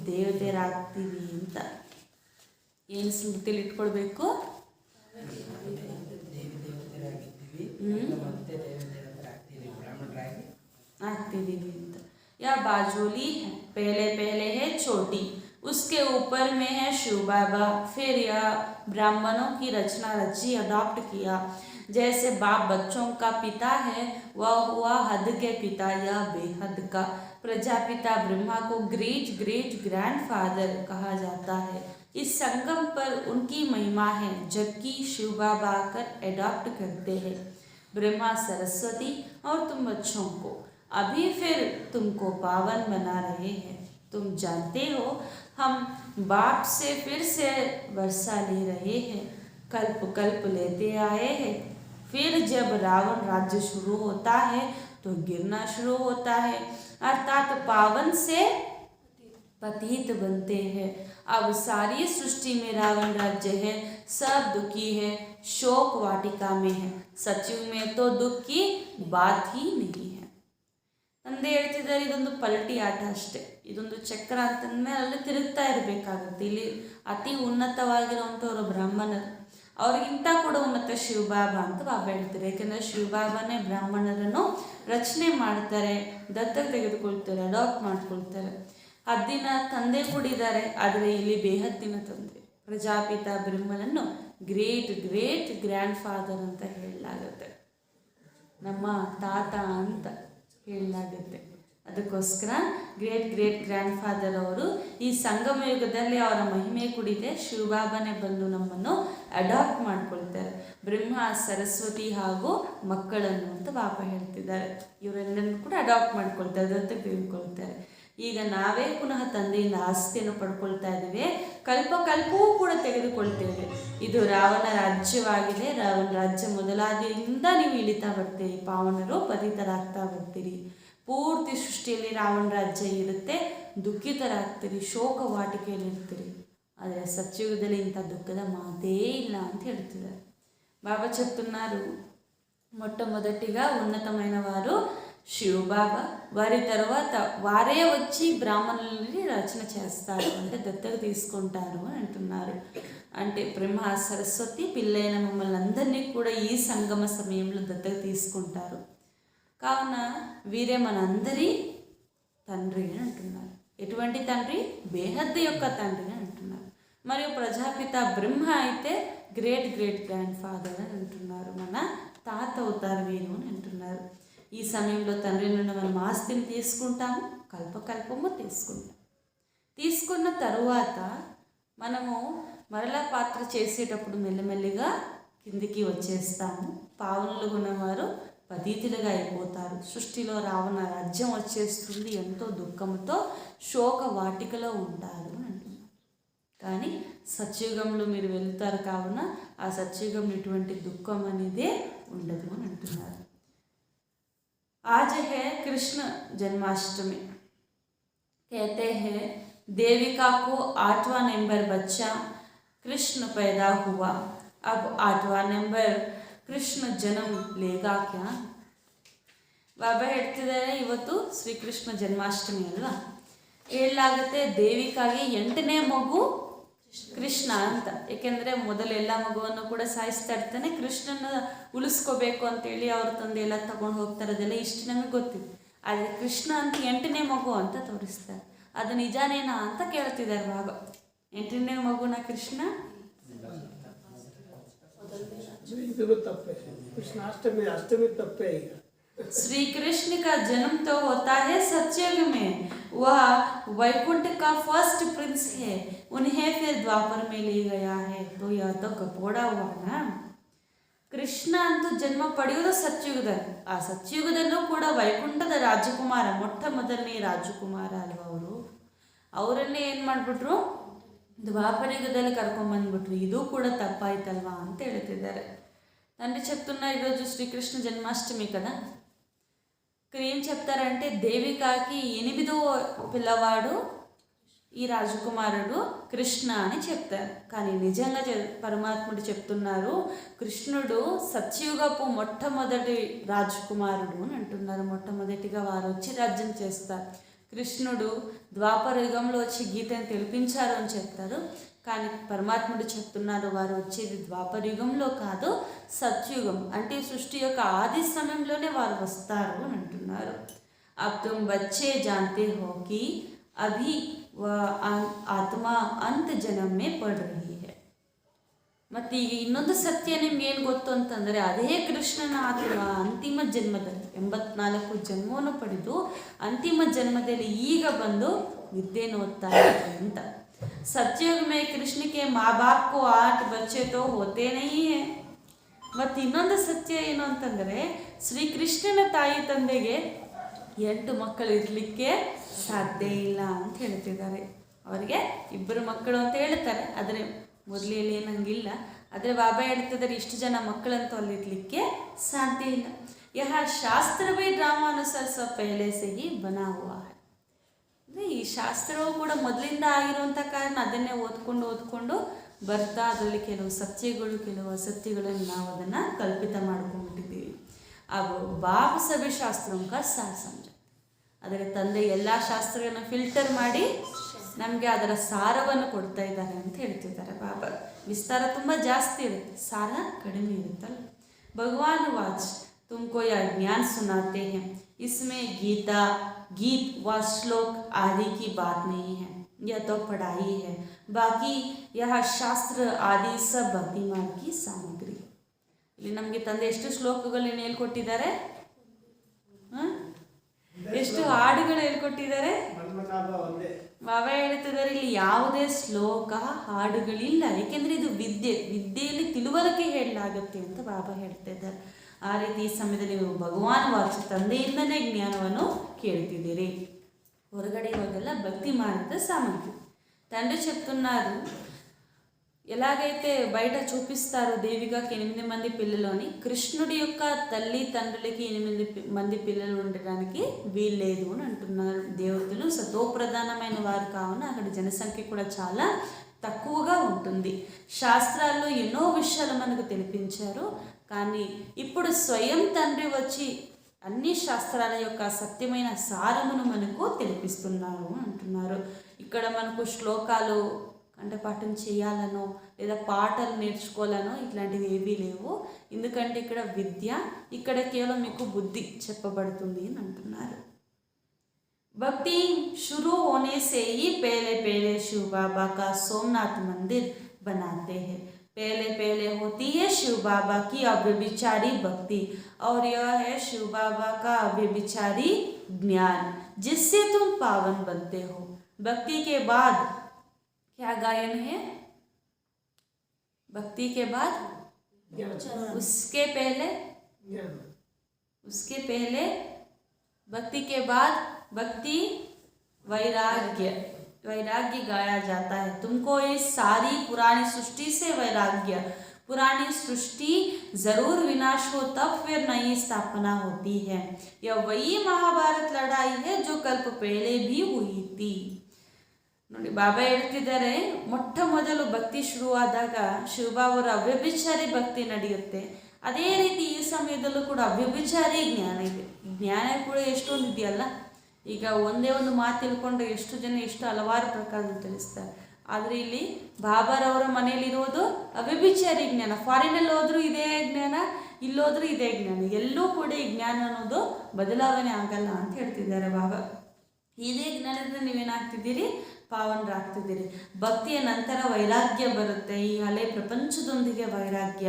ದೇವತೆಯರಾಗ್ತೀವಿ ಅಂತ. ಏನು ಸ್ಮೃತಿಯಲ್ಲಿ ಇಟ್ಕೊಳ್ಬೇಕು? ಆಗ್ತಿದ್ದೀವಿ ಅಂತ. ಯಾ ಬಾಜೋಲಿ ಪಹಲೆ ಪಹಲೆ है छोटी, उसके ऊपर में है शिव बाबा. फिर यह ब्राह्मणों की रचना रची, अडॉप्ट किया. जैसे बाप बच्चों का पिता है, वह हुआ हद के पिता या बेहद का. प्रजापिता ब्रह्मा को ग्रेट ग्रेट ग्रैंडफादर कहा जाता है. इस संगम पर उनकी महिमा है, जबकि शिव बाबा आकर एडॉप्ट करते हैं ब्रह्मा सरस्वती और तुम बच्चों को. अभी फिर तुमको पावन बना रहे हैं. तुम जानते हो हम बाप से फिर से वर्षा ले रहे हैं, कल्प कल्प लेते आए हैं. फिर जब रावण राज्य शुरू होता है तो गिरना शुरू होता है, अर्थात पावन से पतित बनते हैं। अब सारी सृष्टि में रावण राज्य है, सब दुखी है, शोक वाटिका में है। सत्युग में तो दुख की बात ही नहीं है. ತಂದೆ ಹೇಳ್ತಿದ್ದಾರೆ, ಇದೊಂದು ಪಲ್ಟಿ ಆಟ ಅಷ್ಟೇ. ಇದೊಂದು ಚಕ್ರ ಅಂತಂದ್ಮೇಲೆ ಅಲ್ಲಿ ತಿರುಗ್ತಾ ಇರಬೇಕಾಗುತ್ತೆ. ಇಲ್ಲಿ ಅತಿ ಉನ್ನತವಾಗಿರುವಂಥವ್ರು ಬ್ರಾಹ್ಮಣರು, ಅವ್ರಿಗಿಂತ ಕೂಡ ಉನ್ನತ ಶಿವಬಾಬಾ ಅಂತ ಬಾಬಾ ಹೇಳ್ತಾರೆ. ಯಾಕೆಂದರೆ ಶಿವಬಾಬಾನೇ ಬ್ರಾಹ್ಮಣರನ್ನು ರಚನೆ ಮಾಡ್ತಾರೆ, ದತ್ತಕ್ಕೆ ತೆಗೆದುಕೊಳ್ತಾರೆ, ಅಡಾಪ್ಟ್ ಮಾಡ್ಕೊಳ್ತಾರೆ. ಹದ್ದಿನ ತಂದೆ ಕೂಡ ಇದ್ದಾರೆ, ಆದರೆ ಇಲ್ಲಿ ಬೇಹದ್ದಿನ ತಂದೆ ಪ್ರಜಾಪಿತ ಬ್ರಹ್ಮನನ್ನು ಗ್ರೇಟ್ ಗ್ರೇಟ್ ಗ್ರ್ಯಾಂಡ್ ಫಾದರ್ ಅಂತ ಹೇಳಲಾಗುತ್ತೆ, ನಮ್ಮ ತಾತ ಅಂತ ಹೇಳಲಾಗುತ್ತೆ. ಅದಕ್ಕೋಸ್ಕರ ಗ್ರೇಟ್ ಗ್ರೇಟ್ ಗ್ರ್ಯಾಂಡ್ ಫಾದರ್ ಅವರು ಈ ಸಂಗಮ ಯುಗದಲ್ಲಿ ಅವರ ಮಹಿಮೆ ಕುಡಿದೆ. ಶಿವಬಾಬಾನೇ ಬಂದು ನಮ್ಮನ್ನು ಅಡಾಪ್ಟ್ ಮಾಡ್ಕೊಳ್ತಾರೆ, ಬ್ರಹ್ಮ ಸರಸ್ವತಿ ಹಾಗೂ ಮಕ್ಕಳನ್ನು ಅಂತ ಬಾಬಾ ಹೇಳ್ತಿದ್ದಾರೆ. ಇವರೆಲ್ಲರನ್ನು ಕೂಡ ಅಡಾಪ್ಟ್ ಮಾಡ್ಕೊಳ್ತಾರೆ, ದತ್ತಕ್ಕೆ ತೆಗೆದುಕೊಳ್ತಾರೆ. ಈಗ ನಾವೇ ಪುನಃ ತಂದೆಯಿಂದ ಆಸ್ತಿಯನ್ನು ಪಡ್ಕೊಳ್ತಾ ಇದ್ದೀವಿ, ಕಲ್ಪವೂ ಕೂಡ ತೆಗೆದುಕೊಳ್ತೇವೆ. ಇದು ರಾವಣ ರಾಜ್ಯವಾಗಿದೆ. ರಾವಣ ರಾಜ್ಯ ಮೊದಲಾದಿಯಿಂದ ನೀವು ಇಳಿತಾ ಬರ್ತೀರಿ, ಪಾವನರು ಪತಿತರಾಗ್ತಾ ಬರ್ತೀರಿ. ಪೂರ್ತಿ ಸೃಷ್ಟಿಯಲ್ಲಿ ರಾವಣ ರಾಜ್ಯ ಇರುತ್ತೆ, ದುಃಖಿತರಾಗ್ತೀರಿ, ಶೋಕ ವಾಟಿಕೆಯಲ್ಲಿ ಇರ್ತೀರಿ. ಆದರೆ ಸತ್ಯುಗದಲ್ಲಿ ಇಂಥ దుఃಖದ ಮಾತೇ ಇಲ್ಲ ಅಂತ ಹೇಳ್ತಿದ್ದಾರೆ. బాబా చెప్తున్నారు, మొట్టమొదటిగా ఉన్నతమైన వారు శివబాబా, వారి తర్వాత వారే వచ్చి బ్రాహ్మణులని రచన చేస్తారు, అంటే దత్తత తీసుకుంటారు అని అంటున్నారు. అంటే బ్రహ్మ సరస్వతి పిల్లైన మమ్మల్ని అందరినీ కూడా ఈ సంగమ సమయంలో దత్తత తీసుకుంటారు. కావున వీరే మనందరి తండ్రి అని అంటున్నారు. ఎటువంటి తండ్రి? బేహద్దు యొక్క తండ్రి అని అంటున్నారు. మరియు ప్రజాపిత బ్రహ్మ అయితే గ్రేట్ గ్రేట్ గ్రాండ్ ఫాదర్ అని అంటున్నారు, మన తాత అవుతారు వీరు అని అంటున్నారు. ఈ సమయంలో తండ్రి నుండి మనం ఆస్తిని తీసుకుంటాము, కల్పము తీసుకున్న తరువాత మనము మరలా పాత్ర చేసేటప్పుడు మెల్లమెల్లిగా కిందికి వచ్చేస్తాము. పావనులు ఉన్నవారు పతీతులుగా అయిపోతారు. సృష్టిలో రావణ రాజ్యం వచ్చేస్తుంది, ఎంతో దుఃఖంతో శోక వాటికలో ఉంటారు అని అంటున్నారు. కానీ సత్యుగంలో మీరు వెళ్తారు, కావున ఆ సత్యుగంలో ఎటువంటి దుఃఖం అనేదే ఉండదు అని అంటున్నారు. आज है कृष्ण जन्माष्टमी. कहते हैं देविका को 8वां नंबर बच्चा कृष्ण पैदा हुआ. अब 8वां नंबर कृष्ण जन्म लेगा क्या? ಬಾಬಾ ಹೇಳ್ತಿದ್ದಾರೆ, ಇವತ್ತು ಶ್ರೀಕೃಷ್ಣ ಜನ್ಮಾಷ್ಟಮಿ ಅಲ್ವಾ. ಹೇಳಲಾಗುತ್ತೆ ದೇವಿಕಾಗೆ 8ನೇ ಮಗು ಕೃಷ್ಣ ಅಂತ. ಏಕೆಂದರೆ ಮೊದಲೆಲ್ಲ ಮಗುವನ್ನು ಕೂಡ ಸಾಯಿಸ್ತಾ ಇರ್ತಾನೆ, ಕೃಷ್ಣನ ಉಳಿಸ್ಕೋಬೇಕು ಅಂತೇಳಿ ಅವ್ರ ತಂದೆ ಎಲ್ಲ ತಗೊಂಡು ಹೋಗ್ತಾರೆ, ಅದೆಲ್ಲ ಇಷ್ಟು ನಮಗೆ ಗೊತ್ತಿದೆ. ಆದರೆ ಕೃಷ್ಣ ಅಂತ 8ನೇ ಮಗು ಅಂತ ತೋರಿಸ್ತಾರೆ. ಅದು ನಿಜಾನೇನಾ ಅಂತ ಕೇಳ್ತಿದ್ದಾರೆ ಬಾಬಾ. 8ನೇ ಮಗುನ ಕೃಷ್ಣ? कृष्णाष्टमी तप्पे श्री कृष्ण का जन्म तो होता है सत्युग में, वह वैकुंठ का फर्स्ट प्रिंस है, उन्हें फिर द्वापर में ले गया है, तो यह तो कपोड़ा हुआ ना. ಕೃಷ್ಣ ಅಂತೂ ಜನ್ಮ ಪಡೆಯೋದು ಸತ್ಯುಗದಲ್ಲಿ. ಆ ಸತ್ಯುಗದಲ್ಲೂ ಕೂಡ ವೈಕುಂಠದ ರಾಜಕುಮಾರ, ಮೊಟ್ಟ ಮೊದಲನೇ ರಾಜಕುಮಾರ ಅಲ್ವಾ ಅವರು, ಅವರನ್ನೇ ಏನು ಮಾಡಿಬಿಟ್ರು, ದ್ವಾಪರಯುಗದಲ್ಲಿ ಕರ್ಕೊಂಬಂದ್ಬಿಟ್ರು. ಇದು ಕೂಡ ತಪ್ಪಾಯ್ತಲ್ವಾ ಅಂತ ಹೇಳ್ತಿದ್ದಾರೆ. తండ్రి చెప్తున్నారు, ఈరోజు శ్రీకృష్ణ జన్మాష్టమి కదా. ఇక్కడ ఏం చెప్తారంటే దేవికాకి 8వ పిల్లవాడు ఈ రాజకుమారుడు కృష్ణ అని చెప్తారు. కానీ నిజంగా పరమాత్ముడు చెప్తున్నారు, కృష్ణుడు సత్యుగపు మొట్టమొదటి రాజకుమారుడు అని అంటున్నారు. మొట్టమొదటిగా వారు వచ్చి రాజ్యం చేస్తారు. కృష్ణుడు ద్వాపర యుగంలో వచ్చి గీతను తెలిపించారు అని చెప్తారు. కానీ పరమాత్ముడు చెప్తున్నారు, వారు వచ్చేది ద్వాపర యుగంలో కాదు, సత్యుగం అంటే సృష్టి యొక్క ఆది సమయంలోనే వారు వస్తారు అని అంటున్నారు. అబ్ తుమ్ బచ్చే జాన్తే హో కి అభి ಆತ್ಮ ಅಂತ ಜನ್ಮೇ ಪಡ್ ರಹಿ ಹೈ. ಮತ್ತು ಈಗ ಇನ್ನೊಂದು ಸತ್ಯ ನಿಮ್ಗೆ ಏನು ಗೊತ್ತು ಅಂತಂದರೆ, ಅದೇ ಕೃಷ್ಣನ ಆತ್ಮ ಅಂತಿಮ ಜನ್ಮದಲ್ಲಿ 84 ಜನ್ಮವನ್ನು ಪಡೆದು ಅಂತಿಮ ಜನ್ಮದಲ್ಲಿ ಈಗ ಬಂದು ವಿದ್ಯೆಯನ್ನು ಓದ್ತಾ ಇದೆ ಅಂತ. सत्युग में कृष्ण के माँ बाप को 8 बच्चे तो होते नहीं है. ಮತ್ತು ಇನ್ನೊಂದು ಸತ್ಯ ಏನು ಅಂತಂದರೆ, ಶ್ರೀಕೃಷ್ಣನ ತಾಯಿ ತಂದೆಗೆ 8 ಮಕ್ಕಳು ಇರಲಿಕ್ಕೆ ಸಾಧ್ಯ ಇಲ್ಲ ಅಂತ ಹೇಳ್ತಿದ್ದಾರೆ. ಅವರಿಗೆ 2 ಮಕ್ಕಳು ಅಂತ ಹೇಳ್ತಾರೆ, ಆದರೆ ಮೊದಲೇ ನಂಗಿಲ್ಲ. ಆದರೆ ಬಾಬಾ ಹೇಳ್ತಿದ್ದಾರೆ, ಇಷ್ಟು ಜನ ಮಕ್ಕಳಂತೂ ಅಲ್ಲಿರಲಿಕ್ಕೆ ಸಾಧ್ಯ ಇಲ್ಲ. ಯಹ ಶಾಸ್ತ್ರ ಭೀ ಡ್ರಾಮಾ ಅನುಸಾರ सब पहले से ही बना हुआ है. ಅಂದರೆ ಈ ಶಾಸ್ತ್ರವು ಕೂಡ ಮೊದಲಿಂದ ಆಗಿರುವಂಥ ಕಾರಣ ಅದನ್ನೇ ಓದ್ಕೊಂಡು ಬರ್ತಾ ಅದರಲ್ಲಿ ಕೆಲವು ಸತ್ಯಗಳು ಕೆಲವು ಅಸತ್ಯಗಳನ್ನು ನಾವು ಅದನ್ನು ಕಲ್ಪಿತ ಮಾಡ್ಕೊಂಡ್ಬಿಟ್ಟಿದ್ದೀವಿ. ಹಾಗೂ ಬಾಬ್ ಸಭೆ ಶಾಸ್ತ್ರಂ ಕಾ ಸಾರ್ ಸಮझ, ಅದರ ತಂದೆ ಎಲ್ಲ ಶಾಸ್ತ್ರಗಳನ್ನು ಫಿಲ್ಟರ್ ಮಾಡಿ ನಮಗೆ ಅದರ ಸಾರವನ್ನು ಕೊಡ್ತಾ ಇದ್ದಾರೆ ಅಂತ ಹೇಳ್ತಿದ್ದಾರೆ ಬಾಬಾ. ವಿಸ್ತಾರ ತುಂಬ ಜಾಸ್ತಿ ಇರುತ್ತೆ, ಸಾರ ಕಡಿಮೆ ಇರುತ್ತಲ್ಲ. ಭಗವಾನ್ ವಾಚ್ तुमको यह ज्ञान सुनाते हैं, इसमें गीता गीत व श्लोक आदि की बात नहीं है, यह तो पढ़ाई है, बाकी यह शास्त्र आदि सब भक्ति मार्ग की सामग्री. ಇಲ್ಲಿ ನಮಗೆ ತಂದೆ ಎಷ್ಟು ಶ್ಲೋಕಗಳನ್ನ ಹೇಳ್ಕೊಟ್ಟಿದ್ದಾರೆ, ಎಷ್ಟು ಹಾಡುಗಳು ಹೇಳ್ಕೊಟ್ಟಿದ್ದಾರೆ. ಬಾಬಾ ಹೇಳ್ತಿದ್ದಾರೆ ಇಲ್ಲಿ ಯಾವುದೇ ಶ್ಲೋಕ ಹಾಡುಗಳಿಲ್ಲ, ಏಕೆಂದರೆ ಇದು ವಿದ್ಯೆಯಲ್ಲಿ ತಿಳುವಳಿಕೆ ಹೇಳಲಾಗುತ್ತೆ ಅಂತ ಬಾಬಾ ಹೇಳ್ತಾ ಇದ್ದಾರೆ. ಆ ರೀತಿ ಈ ಸಮಯದಲ್ಲಿ ನೀವು ಭಗವಾನ್ ವಾಚ್ ತಂದೆಯಿಂದನೇ ಜ್ಞಾನವನ್ನು ಕೇಳ್ತಿದ್ದೀರಿ. ಹೊರಗಡೆ ಇವಾಗೆಲ್ಲ భక్తి మార్గ సామగ్రి. తండ్రి చెప్తున్నారు, ఎలాగైతే బయట చూపిస్తారో దేవిగాకి 8 మంది పిల్లలు అని, కృష్ణుడి యొక్క తల్లి తండ్రులకి 8 మంది పిల్లలు ఉండడానికి వీల్లేదు అని అంటున్నారు. దేవతలు సతోప్రధానమైన వారు కావున అక్కడ జనసంఖ్య కూడా చాలా తక్కువగా ఉంటుంది. శాస్త్రాల్లో ఎన్నో విషయాలు మనకు తెలిపించారు, కానీ ఇప్పుడు స్వయం తండ్రి వచ్చి అన్ని శాస్త్రాల యొక్క సత్యమైన సారమును మనకు తెలిపిస్తున్నారు అంటున్నారు. ఇక్కడ మనకు శ్లోకాలు కంఠపాఠం చేయాలనో లేదా పాటలు నేర్చుకోవాలనో ఇట్లాంటివి ఏవీ లేవు. ఎందుకంటే ఇక్కడ విద్య, ఇక్కడ కేవలం మీకు బుద్ధి చెప్పబడుతుంది అని అంటున్నారు. भक्ति शुरू होने से ही पहले शिव बाबा का सोमनाथ मंदिर बनाते हैं. पहले होती है शिव बाबा की अव्यभिचारी भक्ति, और यह है शिव बाबा का अव्यभिचारी ज्ञान, जिससे तुम पावन बनते हो. भक्ति के बाद क्या गायन है? भक्ति के बाद उसके पहले भक्ति के बाद भक्ति वैराग्य गाया जाता है. तुमको इस सारी पुरानी सृष्टि से वैराग्य, पुरानी सृष्टि जरूर विनाश हो तब फिर नई स्थापना होती है. यह वही महाभारत लड़ाई है जो कल्प पहले भी हुई थी. ನೋಡಿ, ಬಾಬಾ ಹೇಳ್ತಿದ್ದಾರೆ, ಮೊಟ್ಟ ಮೊದಲು ಭಕ್ತಿ ಶುರುವಾದಾಗ ಶಿವಬಾಬರ ಅವ್ಯಭಿಚಾರಿ ಭಕ್ತಿ ನಡೆಯುತ್ತೆ. ಅದೇ ರೀತಿ ಈ ಸಮಯದಲ್ಲೂ ಕೂಡ ಅವ್ಯಭಿಚಾರಿ ಜ್ಞಾನ ಇದೆ. ಜ್ಞಾನ ಕೂಡ ಎಷ್ಟೊಂದು ಇದೆಯಲ್ಲ, ಈಗ ಒಂದೇ ಒಂದು ಮಾತು ತಿಳ್ಕೊಂಡು ಎಷ್ಟು ಜನ ಎಷ್ಟು ಹಲವಾರು ಪ್ರಕಾರದಲ್ಲಿ ತಿಳಿಸ್ತಾರೆ. ಆದರೆ ಇಲ್ಲಿ ಬಾಬಾರವರ ಮನೆಯಲ್ಲಿರೋದು ಅವ್ಯಭಿಚಾರಿ ಜ್ಞಾನ. ಫಾರಿನಲ್ಲಿ ಹೋದ್ರೂ ಇದೇ ಜ್ಞಾನ, ಇಲ್ಲೋದ್ರೂ ಇದೇ ಜ್ಞಾನ. ಎಲ್ಲೂ ಕೂಡ ಈ ಜ್ಞಾನ ಅನ್ನೋದು ಬದಲಾವಣೆ ಆಗಲ್ಲ ಅಂತ ಹೇಳ್ತಿದ್ದಾರೆ ಬಾಬಾ. ಇದೇ ಜ್ಞಾನದಿಂದ ನೀವೇನಾಗ್ತಿದ್ದೀರಿ? ಪಾವನರಾಗ್ತಿದ್ದೀರಿ. ಭಕ್ತಿಯ ನಂತರ ವೈರಾಗ್ಯ ಬರುತ್ತೆ. ಈ ಹಳೆ ಪ್ರಪಂಚದೊಂದಿಗೆ ವೈರಾಗ್ಯ,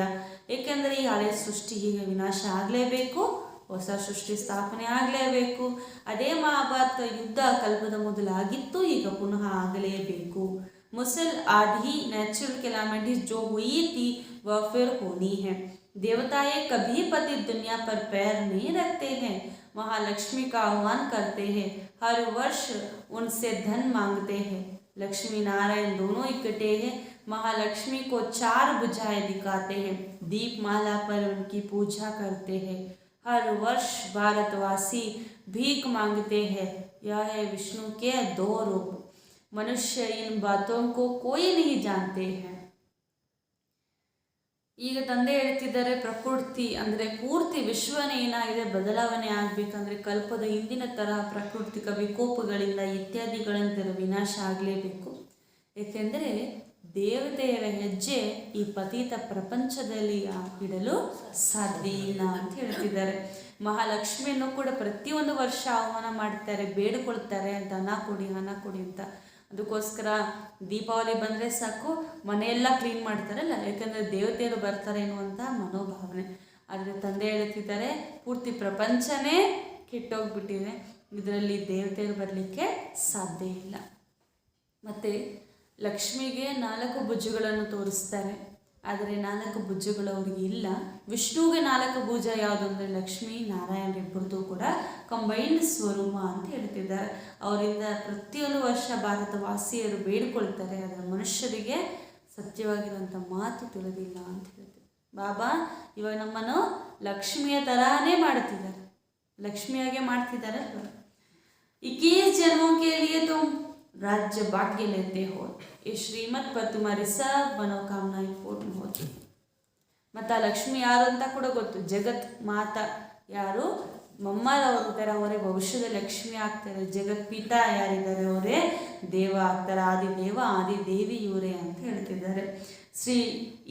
ಏಕೆಂದರೆ ಈ ಹಳೆ ಸೃಷ್ಟಿ ಈಗ ವಿನಾಶ ಆಗಲೇಬೇಕು, ಹೊಸ ಸೃಷ್ಟಿ ಸ್ಥಾಪನೆ ಆಗಲೇಬೇಕು. ಅದೇ ಮಹಾಭಾರತ ಯುದ್ಧ ಕಲ್ಪದ ಮೊದಲಾಗಿತ್ತು, ಈಗ ಪುನಃ ಆಗಲೇಬೇಕು. मुसल आधी नेचुरल कैलामिटीज जो हुई थी वह फिर होनी है. देवताएं कभी पतित दुनिया पर पैर नहीं रखते हैं, महालक्ष्मी का आह्वान करते हैं, हर वर्ष उनसे धन मांगते हैं. लक्ष्मी नारायण दोनों इकट्ठे हैं. महालक्ष्मी को 4 भुजाएं दिखाते हैं, दीपमाला पर उनकी पूजा करते हैं. हर वर्ष भारतवासी भीख मांगते हैं. यह है विष्णु के 2 रूप. मनुष्य इन बातों को कोई नहीं जानते हैं. ಈಗ ತಂದೆ ಹೇಳ್ತಿದ್ದಾರೆ, ಪ್ರಕೃತಿ ಅಂದರೆ ಪೂರ್ತಿ ವಿಶ್ವನೇ ಏನಾಗಿದೆ ಬದಲಾವಣೆ ಆಗಬೇಕಂದ್ರೆ ಕಲ್ಪದ ಹಿಂದಿನ ತರಹ ಪ್ರಾಕೃತಿಕ ವಿಕೋಪಗಳಿಂದ ಇತ್ಯಾದಿಗಳಿಂದ ವಿನಾಶ ಆಗಲೇಬೇಕು. ಏಕೆಂದರೆ ದೇವತೆಯರ ಹೆಜ್ಜೆ ಈ ಪತಿತ ಪ್ರಪಂಚದಲ್ಲಿ ಇಡಲು ಸಾಧ್ಯ ಇಲ್ಲ ಅಂತ ಹೇಳ್ತಿದ್ದಾರೆ. ಮಹಾಲಕ್ಷ್ಮಿಯನ್ನು ಕೂಡ ಪ್ರತಿಯೊಂದು ವರ್ಷ ಆಹ್ವಾನ ಮಾಡ್ತಾರೆ, ಬೇಡಿಕೊಳ್ತಾರೆ, ಹಣ ಕೊಡಿ ಅಂತ. ಅದಕ್ಕೋಸ್ಕರ ದೀಪಾವಳಿ ಬಂದರೆ ಸಾಕು ಮನೆಯೆಲ್ಲ ಕ್ಲೀನ್ ಮಾಡ್ತಾರಲ್ಲ, ಯಾಕಂದರೆ ದೇವತೆಯರು ಬರ್ತಾರೆ ಎನ್ನುವಂಥ ಮನೋಭಾವನೆ. ಆದರೆ ತಂದೆ ಹೇಳ್ತಿದ್ದಾರೆ, ಪೂರ್ತಿ ಪ್ರಪಂಚನೇ ಕೆಟ್ಟೋಗ್ಬಿಟ್ಟಿದೆ, ಇದರಲ್ಲಿ ದೇವತೆಯರು ಬರಲಿಕ್ಕೆ ಸಾಧ್ಯ ಇಲ್ಲ. ಮತ್ತು ಲಕ್ಷ್ಮಿಗೆ 4 ಭುಜಗಳನ್ನು ತೋರಿಸ್ತಾರೆ, ಆದರೆ 4 ಭುಜಗಳು ಅವರಿಗೆ ಇಲ್ಲ. ವಿಷ್ಣುವಿಗೆ 4 ಭುಜ ಯಾವುದು ಅಂದರೆ ಲಕ್ಷ್ಮೀ ನಾರಾಯಣರಿಬ್ಬರದು ಕೂಡ ಕಂಬೈನ್ಡ್ ಸ್ವರೂಪ ಅಂತ ಹೇಳ್ತಿದ್ದಾರೆ. ಅವರಿಂದ ಪ್ರತಿಯೊಂದು ವರ್ಷ ಭಾರತವಾಸಿಯರು ಬೇಡಿಕೊಳ್ತಾರೆ, ಅದರ ಮನುಷ್ಯರಿಗೆ ಸತ್ಯವಾಗಿರುವಂಥ ಮಾತು ತಿಳಿದಿಲ್ಲ ಅಂತ ಹೇಳ್ತಾರೆ. ಬಾಬಾ ಇವಾಗ ನಮ್ಮನ್ನು ಲಕ್ಷ್ಮಿಯ ತರಹನೇ ಮಾಡ್ತಿದ್ದಾರೆ, ಲಕ್ಷ್ಮಿಯಾಗೆ ಮಾಡ್ತಿದ್ದಾರೆ. 21 जन्मों के लिए तुम राज्य भाग्य लेते हो, ये श्रीमत पर तुम्हारी सब मनोकामनाएं पूर्ण होती. ಮತ್ತು ಆ ಲಕ್ಷ್ಮಿ ಯಾರು ಅಂತ ಕೂಡ ಗೊತ್ತು. ಜಗತ್ ಮಾತಾ ಯಾರು, ಮಮ್ಮರವರು ಇದ್ದಾರೆ, ಅವರೇ ಭವಿಷ್ಯದ ಲಕ್ಷ್ಮಿ ಆಗ್ತಾರೆ. ಜಗತ್ ಪಿತಾ ಯಾರಿದ್ದಾರೆ, ಅವರೇ ದೇವ ಆಗ್ತಾರೆ. ಆದಿದೇವ ಆದಿದೇವಿ ಇವರೇ ಅಂತ ಹೇಳ್ತಿದ್ದಾರೆ.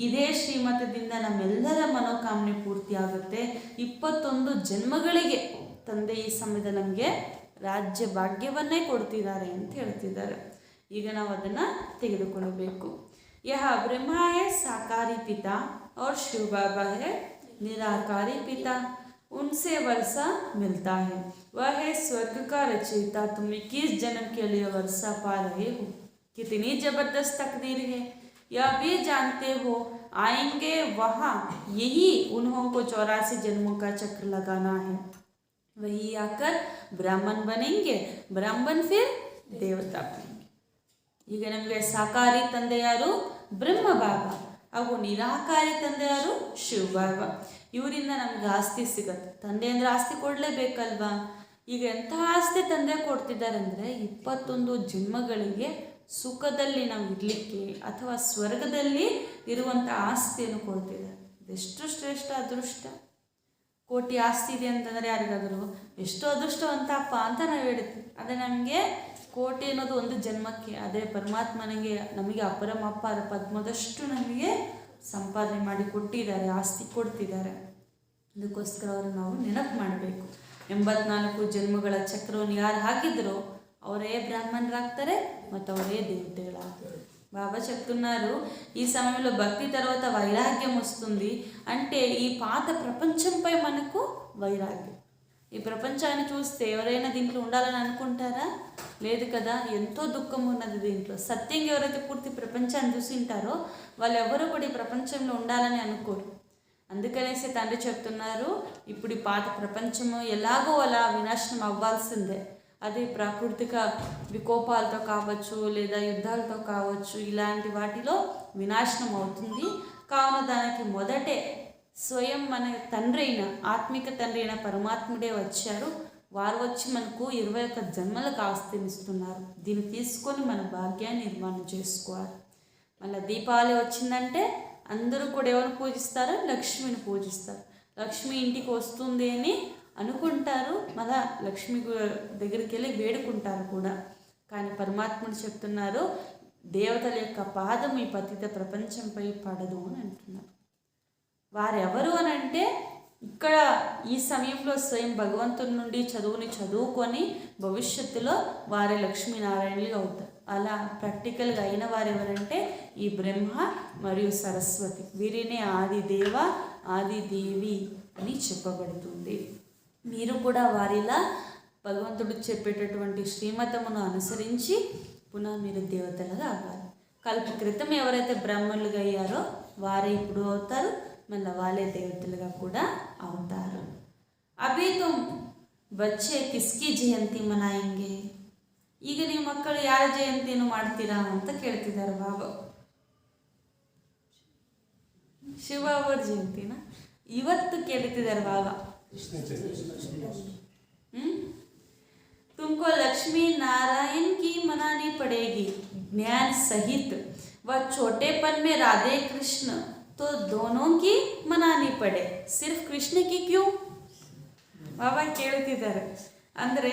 ಇದೇ ಶ್ರೀಮತದಿಂದ ನಮ್ಮೆಲ್ಲರ ಮನೋಕಾಮನೆ ಪೂರ್ತಿ ಆಗುತ್ತೆ. 21 ಜನ್ಮಗಳಿಗೆ ತಂದೆ ಈ ಸಮಯದ ನಮಗೆ ರಾಜ್ಯ ಭಾಗ್ಯವನ್ನೇ ಕೊಡ್ತಿದ್ದಾರೆ ಅಂತ ಹೇಳ್ತಿದ್ದಾರೆ. ಈಗ ನಾವು ಅದನ್ನು ತೆಗೆದುಕೊಳ್ಳಬೇಕು. यह ब्रह्मा है साकारी पिता और शिव बाबा है निराकारी पिता, उनसे वर्षा मिलता है. वह है स्वर्ग का रचयिता. तुम 21 जन्म के लिए वर्षा पा रहे हो. कितनी जबरदस्त तकदीर है, यह भी जानते हो. आएंगे वहाँ, यही उन्हों को 84 जन्मों का चक्र लगाना है. वही आकर ब्राह्मण बनेंगे, ब्राह्मण फिर देवता बनेंगे. ಈಗ ನಮಗೆ ಸಾಕಾರಿ ತಂದೆ ಯಾರು, ಬ್ರಹ್ಮ ಬಾಬಾ. ಹಾಗೂ ನಿರಾಕಾರಿ ತಂದೆ ಯಾರು, ಶಿವ ಬಾಬಾ. ಇವರಿಂದ ನಮ್ಗೆ ಆಸ್ತಿ ಸಿಗತ್ತೆ. ತಂದೆ ಅಂದರೆ ಆಸ್ತಿ ಕೊಡಲೇಬೇಕಲ್ವಾ. ಈಗ ಎಂಥ ಆಸ್ತಿ ತಂದೆ ಕೊಡ್ತಿದ್ದಾರೆ ಅಂದರೆ 21 ಜನ್ಮಗಳಿಗೆ ಸುಖದಲ್ಲಿ ನಾವು ಇರಲಿಕ್ಕೆ ಅಥವಾ ಸ್ವರ್ಗದಲ್ಲಿ ಇರುವಂಥ ಆಸ್ತಿಯನ್ನು ಕೊಡ್ತಿದ್ದಾರೆ. ಇದೆಷ್ಟು ಶ್ರೇಷ್ಠ ಅದೃಷ್ಟ. ಕೋಟಿ ಆಸ್ತಿ ಇದೆ ಅಂತಂದರೆ ಯಾರಿಗಾದರೂ ಎಷ್ಟು ಅದೃಷ್ಟವಂತಪ್ಪ ಅಂತ ನಾವು ಹೇಳ್ತೀವಿ. ಅದೇ ನಮಗೆ ಕೋಟಿ ಅನ್ನೋದು ಒಂದು ಜನ್ಮಕ್ಕೆ, ಅದೇ ಪರಮಾತ್ಮನಿಗೆ ನಮಗೆ ಅಪರಮಪ್ಪಾರ ಪದ್ಮದಷ್ಟು ನಮಗೆ ಸಂಪಾದನೆ ಮಾಡಿ ಕೊಟ್ಟಿದ್ದಾರೆ, ಆಸ್ತಿ ಕೊಡ್ತಿದ್ದಾರೆ. ಅದಕ್ಕೋಸ್ಕರ ಅವರು ನಾವು ನೆನಪು ಮಾಡಬೇಕು. 84 ಜನ್ಮಗಳ ಚಕ್ರವನ್ನು ಯಾರು ಹಾಕಿದ್ರೋ ಅವರೇ బ్రాహ్మణరాగ్తారే ಮತ್ತು అవరే దేవతలు. బాబా చెప్తున్నారు, ఈ సమయంలో భక్తి తర్వాత వైరాగ్యం వస్తుంది. అంటే ఈ పాత ప్రపంచంపై మనకు వైరాగ్యం. ఈ ప్రపంచాన్ని చూస్తే ఎవరైనా దీంట్లో ఉండాలని అనుకుంటారా? లేదు కదా. ఎంతో దుఃఖం ఉన్నది దీంట్లో. సత్యంగా ఎవరైతే పూర్తి ప్రపంచాన్ని చూసింటారో వాళ్ళు ఎవరు కూడా ఈ ప్రపంచంలో ఉండాలని అనుకోరు. అందుకనేసి తండ్రి చెప్తున్నారు, ఇప్పుడు ఈ పాత ప్రపంచము ఎలాగో అలా వినాశనం అవ్వాల్సిందే. అది ప్రాకృతిక వికోపాలతో కావచ్చు, లేదా యుద్ధాలతో కావచ్చు, ఇలాంటి వాటిలో వినాశనం అవుతుంది. కావున దానికి మొదటే స్వయం మన తండ్రి అయిన ఆత్మిక తండ్రి అయిన పరమాత్ముడే వచ్చారు. వారు వచ్చి మనకు 21 జన్మలకు ఆస్తిని ఇస్తున్నారు. దీన్ని తీసుకొని మన భాగ్యాన్ని నిర్మాణం చేసుకోవాలి. మళ్ళీ దీపావళి వచ్చిందంటే అందరూ కూడా ఎవరిని పూజిస్తారు? లక్ష్మిని పూజిస్తారు. లక్ష్మి ఇంటికి వస్తుంది అని అనుకుంటారు, మళ్ళా లక్ష్మి దగ్గరికి వెళ్ళి వేడుకుంటారు కూడా. కానీ పరమాత్ముడు చెప్తున్నారు, దేవతల యొక్క పాదం ఈ పతిత ప్రపంచంపై పడదు అని అంటున్నారు. వారెవరు అని అంటే ఇక్కడ ఈ సమయంలో స్వయం భగవంతుడి నుండి చదువుని చదువుకొని భవిష్యత్తులో వారే లక్ష్మీనారాయణులు అవుతారు. అలా ప్రాక్టికల్గా అయిన వారు ఎవరంటే ఈ బ్రహ్మ మరియు సరస్వతి. వీరినే ఆదిదేవ ఆదిదేవి అని చెప్పబడుతుంది. మీరు కూడా వారిలా భగవంతుడు చెప్పేటటువంటి శ్రీమతమును అనుసరించి పునః మీరు దేవతలుగా అవ్వాలి. కల్ప క్రితం ఎవరైతే బ్రాహ్మణులుగా అయ్యారో వారే ఇప్పుడు అవుతారు, మళ్ళీ వాళ్ళే దేవతలుగా కూడా అవుతారు. అభి తుమ్ బచ్చే కిస్కి ಜಯಂತಿ ಮನಾಯಂಗೆ. ಈಗ ನೀವು ಮಕ್ಕಳು ಯಾರ ಜಯಂತಿಯನ್ನು ಮಾಡ್ತೀರಾ ಅಂತ ಕೇಳ್ತಿದ್ದಾರೆ ಬಾಬಾ. ಶಿವಬಾಬರ ಜಯಂತಿನ ಇವತ್ತು ಕೇಳ್ತಿದ್ದಾರೆ ಬಾಬಾ. तुमको लक्ष्मी नारायण की मनानी पड़ेगी ज्ञान सहित, व छोटेपन में राधे कृष्ण तो दोनों की मनानी पड़े, सिर्फ कृष्ण की क्यों? ಬಾಬಾ ಕೇಳ್ತಿದ್ದಾರೆ. ಅಂದರೆ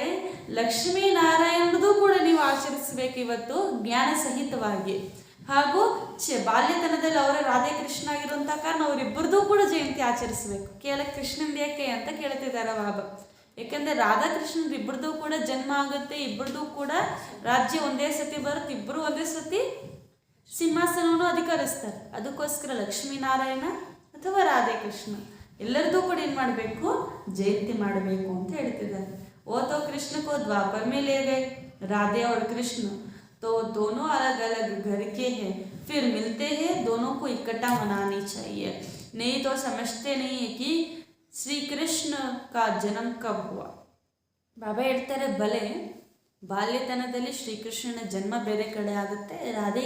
ಲಕ್ಷ್ಮೀ ನಾರಾಯಣದು ಕೂಡ ನೀವು ಆಚರಿಸಬೇಕು ಇವತ್ತು ಜ್ಞಾನ ಸಹಿತವಾಗಿ. ಹಾಗೂ ಬಾಲ್ಯತನದಲ್ಲಿ ಅವರೇ ರಾಧೆ ಕೃಷ್ಣ ಆಗಿರುವಂಥ ಕಾರಣ ಅವರಿಬ್ಬರದು ಕೂಡ ಜಯಂತಿ ಆಚರಿಸಬೇಕು. ಕೇವಲ ಕೃಷ್ಣಂದು ಯಾಕೆ ಅಂತ ಕೇಳ್ತಿದ್ದಾರೆ ಬಾಬಾ. ಯಾಕೆಂದರೆ ರಾಧಾಕೃಷ್ಣನ್ ಇಬ್ಬರದು ಕೂಡ ಜನ್ಮ ಆಗುತ್ತೆ, ಇಬ್ಬರದು ಕೂಡ ರಾಜ್ಯ ಒಂದೇ ಸತಿ ಬರುತ್ತೆ, ಇಬ್ಬರು ಒಂದೇ ಸತಿ ಸಿಂಹಾಸನವನ್ನು ಅಧಿಕರಿಸ್ತಾರೆ. ಅದಕ್ಕೋಸ್ಕರ ಲಕ್ಷ್ಮೀನಾರಾಯಣ ಅಥವಾ ರಾಧೆ ಕೃಷ್ಣ ಎಲ್ಲರದು ಕೂಡ ಏನು ಮಾಡಬೇಕು? ಜಯಂತಿ ಮಾಡಬೇಕು ಅಂತ ಹೇಳ್ತಿದ್ದಾರೆ. वो तो कृष्ण को द्वापर में ले गए, राधे और कृष्ण तो दोनों अलग अलग घर के हैं, फिर मिलते हैं, दोनों को इकट्ठा मनानी चाहिए. नहीं तो समझते नहीं है कि ಶ್ರೀ ಕೃಷ್ಣ ಕಾ ಜನ್ಮ ಕಬ್ ಹುವಾ. ಬಾಬಾ ಹೇಳ್ತಾರೆ, ಬಲೆ ಬಾಲ್ಯತನದಲ್ಲಿ ಶ್ರೀಕೃಷ್ಣನ ಜನ್ಮ ಬೇರೆ ಕಡೆ ಆಗುತ್ತೆ, ರಾಧೆ